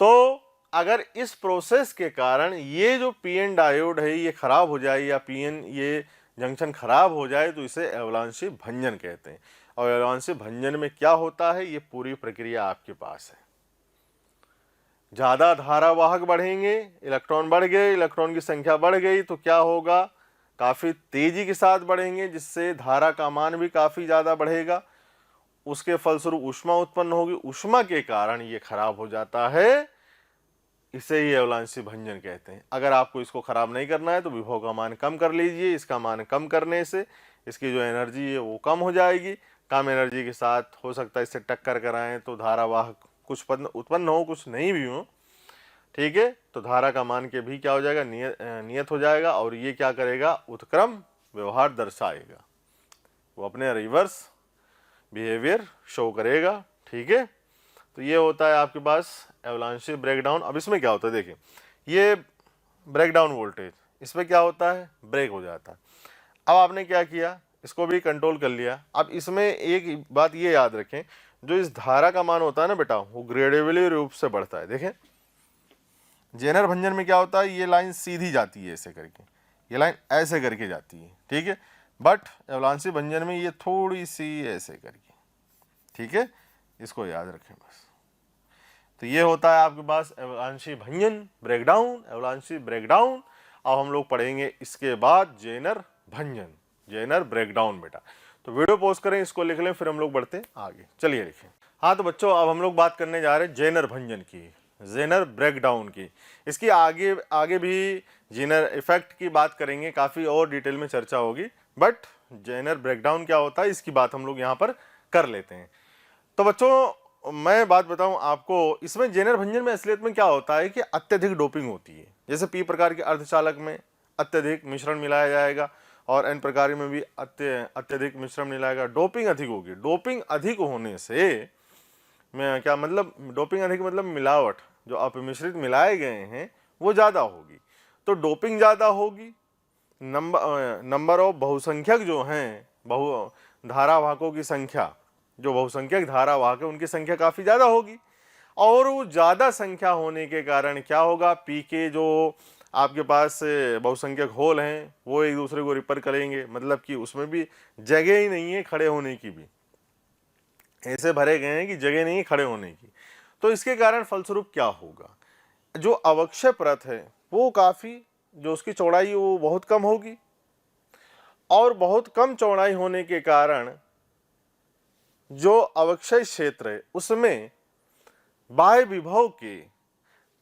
तो अगर इस प्रोसेस के कारण ये जो पीएन डायोड है ये खराब हो जाए या पीएन ये जंक्शन खराब हो जाए तो इसे अवलांशी भंजन कहते हैं। और अवलांशी भंजन में क्या होता है, ये पूरी प्रक्रिया आपके पास है। ज़्यादा धारावाहक बढ़ेंगे, इलेक्ट्रॉन बढ़ गए, इलेक्ट्रॉन की संख्या बढ़ गई तो क्या होगा, काफ़ी तेज़ी के साथ बढ़ेंगे जिससे धारा का मान भी काफ़ी ज़्यादा बढ़ेगा। उसके फलस्वरूप ऊष्मा उत्पन्न होगी, ऊष्मा के कारण ये खराब हो जाता है, इसे ही अवलांशी भंजन कहते हैं। अगर आपको इसको खराब नहीं करना है तो विभव का मान कम कर लीजिए। इसका मान कम करने से इसकी जो एनर्जी है वो कम हो जाएगी। कम एनर्जी के साथ हो सकता है इससे टक्कर कराएं तो धारावाहक कुछ उत्पन्न हो, कुछ नहीं भी हो, ठीक है, तो धारा का मान के भी क्या हो जाएगा, नियत हो जाएगा और ये क्या करेगा, उत्क्रम व्यवहार दर्शाएगा, वो अपने रिवर्स बिहेवियर शो करेगा। ठीक है, तो ये होता है आपके पास एवलांशी ब्रेकडाउन। अब इसमें क्या होता है, देखिए ये ब्रेकडाउन वोल्टेज, इसमें क्या होता है, ब्रेक हो जाता है। अब आपने क्या किया, इसको भी कंट्रोल कर लिया। अब इसमें एक बात ये याद रखें, जो इस धारा का मान होता है ना बेटा, वो ग्रेडेबली रूप से बढ़ता है। देखें जेनर भंजन में क्या होता है, ये लाइन सीधी जाती है ऐसे करके, ये लाइन ऐसे करके जाती है, ठीक है, बट एवलांशी भंजन में ये थोड़ी सी ऐसे करके, ठीक है, इसको याद रखें बस। तो ये होता है आपके पास एवलांशी भंजन ब्रेकडाउन, एवलांशी ब्रेकडाउन। अब हम लोग पढ़ेंगे इसके बाद जेनर भंजन, जेनर ब्रेकडाउन बेटा। तो वीडियो पॉज करें, इसको लिख लें, फिर हम लोग बढ़ते हैं आगे। चलिए लिखें। हाँ तो बच्चों अब हम लोग बात करने जा रहे हैं जेनर भंजन की, जेनर ब्रेकडाउन की। इसकी आगे भी जेनर इफेक्ट की बात करेंगे, काफ़ी और डिटेल में चर्चा होगी, बट जेनर ब्रेकडाउन क्या होता है इसकी बात हम लोग यहाँ पर कर लेते हैं। तो बच्चों मैं बात बताऊं आपको, इसमें जेनर भंजन में असलियत में क्या होता है कि अत्यधिक डोपिंग होती है। जैसे पी प्रकार के अर्धचालक में अत्यधिक मिश्रण मिलाया जाएगा और एन प्रकार में भी अत्यधिक मिश्रण मिलाएगा, डोपिंग अधिक होगी। डोपिंग अधिक होने से मैं क्या मतलब, डोपिंग अधिक मतलब मिलावट, जो अपमिश्रित मिलाए गए हैं वो ज़्यादा होगी, तो डोपिंग ज़्यादा होगी। नंबर ऑफ बहुसंख्यक जो हैं, धारावाहकों की संख्या, जो बहुसंख्यक धारावाहक है उनकी संख्या काफ़ी ज़्यादा होगी, और वो ज़्यादा संख्या होने के कारण क्या होगा, पी के जो आपके पास बहुसंख्यक होल हैं वो एक दूसरे को रिपर करेंगे, मतलब कि उसमें भी जगह ही नहीं है खड़े होने की, भी ऐसे भरे गए हैं कि जगह नहीं है खड़े होने की। तो इसके कारण फलस्वरूप क्या होगा, जो अवक्षय परत है वो काफ़ी, जो उसकी चौड़ाई वो बहुत कम होगी, और बहुत कम चौड़ाई होने के कारण जो अवक्षय क्षेत्र है उसमें बाह्य विभव के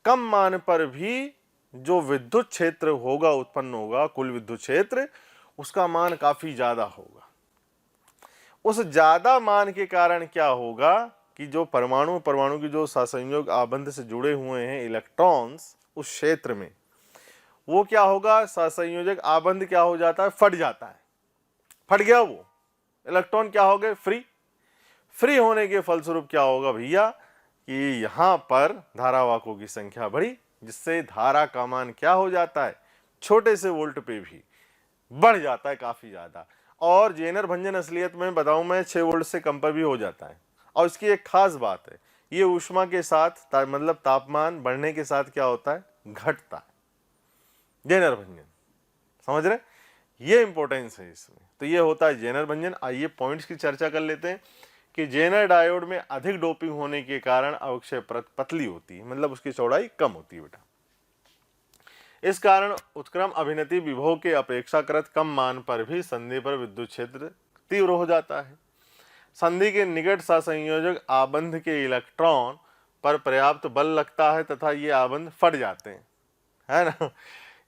कम मान पर भी जो विद्युत क्षेत्र होगा, उत्पन्न होगा, कुल विद्युत क्षेत्र, उसका मान काफ़ी ज़्यादा होगा। उस ज़्यादा मान के कारण क्या होगा कि जो परमाणु की जो सहसंयोग आबंध से जुड़े हुए हैं इलेक्ट्रॉन्स उस क्षेत्र में, वो क्या होगा, सहसंयोजक आबंध क्या हो जाता है, फट जाता है, फट गया, वो इलेक्ट्रॉन क्या हो गए, फ्री होने के फलस्वरूप क्या होगा भैया कि यहाँ पर धारावाहकों की संख्या बढ़ी, जिससे धारा का मान क्या हो जाता है, छोटे से वोल्ट पे भी बढ़ जाता है काफ़ी ज़्यादा। और जेनर भंजन असलियत में बताऊं मैं 6 वोल्ट से कम पर भी हो जाता है। और इसकी एक खास बात है, ये ऊष्मा के साथ मतलब तापमान बढ़ने के साथ क्या होता है, घटता है जेनर भंजन, समझ रहे, ये इंपॉर्टेंस है इसमें। तो ये होता है जेनर भंजन। आइए पॉइंट्स की चर्चा कर लेते हैं कि जेनर डायोड में अधिक डोपिंग होने के कारण अवक्षय परत पतली होती है, मतलब उसकी चौड़ाई कम होती है बेटा। इस कारण उत्क्रम अभिनति विभव के अपेक्षाकृत कम मान पर भी संधि पर विद्युत क्षेत्र तीव्र हो जाता है। संधि के निकट सहसंयोजक आबंध के इलेक्ट्रॉन पर पर्याप्त बल लगता है तथा ये आबंध फट जाते हैं, है ना।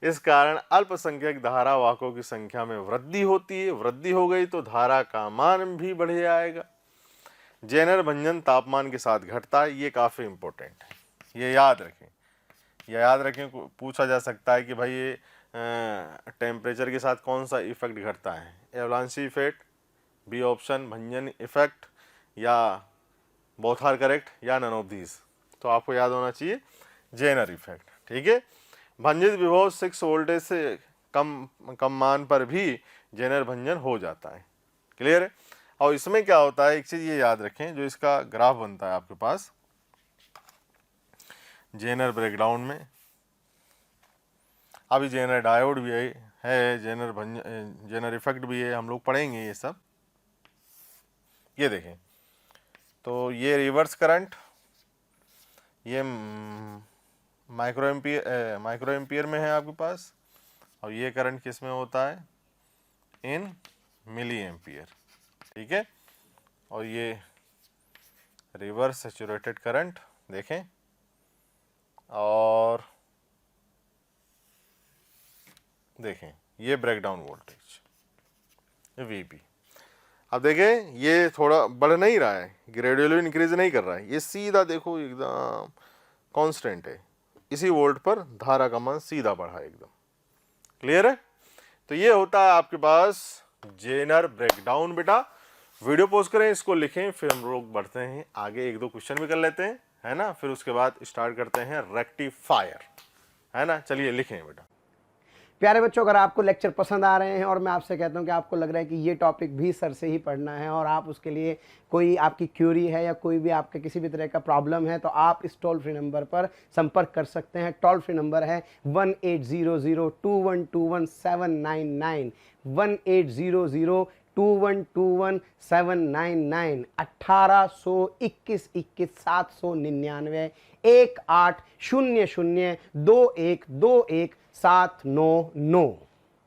इस कारण अल्पसंख्यक धारावाहकों की संख्या में वृद्धि होती है। वृद्धि हो गई तो धारा का मान भी बढ़ जाएगा। जेनर भंजन तापमान के साथ घटता है, ये काफ़ी इंपॉर्टेंट है, ये याद रखें। यह याद रखें, पूछा जा सकता है कि भाई ये टेम्परेचर के साथ कौन सा इफेक्ट घटता है, एवलांशी इफेक्ट, बी ऑप्शन भंजन इफेक्ट, या बोथ आर करेक्ट या नन ऑफ दीज। तो आपको याद होना चाहिए जेनर इफेक्ट, ठीक है। भंजित विभव 6 वोल्टेज से कम मान पर भी जेनर भंजन हो जाता है, क्लियर है। और इसमें क्या होता है, एक चीज ये याद रखें, जो इसका ग्राफ बनता है आपके पास जेनर ब्रेकडाउन में, अभी जेनर डायोड भी है जेनर इफेक्ट भी है, हम लोग पढ़ेंगे ये सब। ये देखें, तो ये रिवर्स करंट, ये माइक्रो एम्पियर में है आपके पास, और ये करंट किस में होता है, इन मिली एम्पियर, ठीक है। और ये रिवर्स सैचुरेटेड करंट देखें, और देखें ये ब्रेकडाउन वोल्टेज वीपी। अब देखें ये थोड़ा बढ़ नहीं रहा है, ग्रेजुअली इंक्रीज नहीं कर रहा है, ये सीधा देखो एकदम कांस्टेंट है, इसी वोल्ट पर धारा का मान सीधा बढ़ा एकदम, क्लियर है। तो ये होता है आपके पास जेनर ब्रेकडाउन। बेटा वीडियो पॉज करें, इसको लिखें, फिर हम लोग बढ़ते हैं आगे, एक दो क्वेश्चन भी कर लेते हैं, है ना, फिर उसके बाद स्टार्ट करते हैं रेक्टिफायर, है ना। चलिए लिखें बेटा। प्यारे बच्चों, अगर आपको लेक्चर पसंद आ रहे हैं और मैं आपसे कहता हूं कि आपको लग रहा है कि ये टॉपिक भी सर से ही पढ़ना है और आप उसके लिए कोई आपकी क्यूरी है या कोई भी आपके किसी भी तरह का प्रॉब्लम है, तो आप इस टोल फ्री नंबर पर संपर्क कर सकते हैं। टोल फ्री नंबर है 18002121 18002121 1821 799 18002121 799।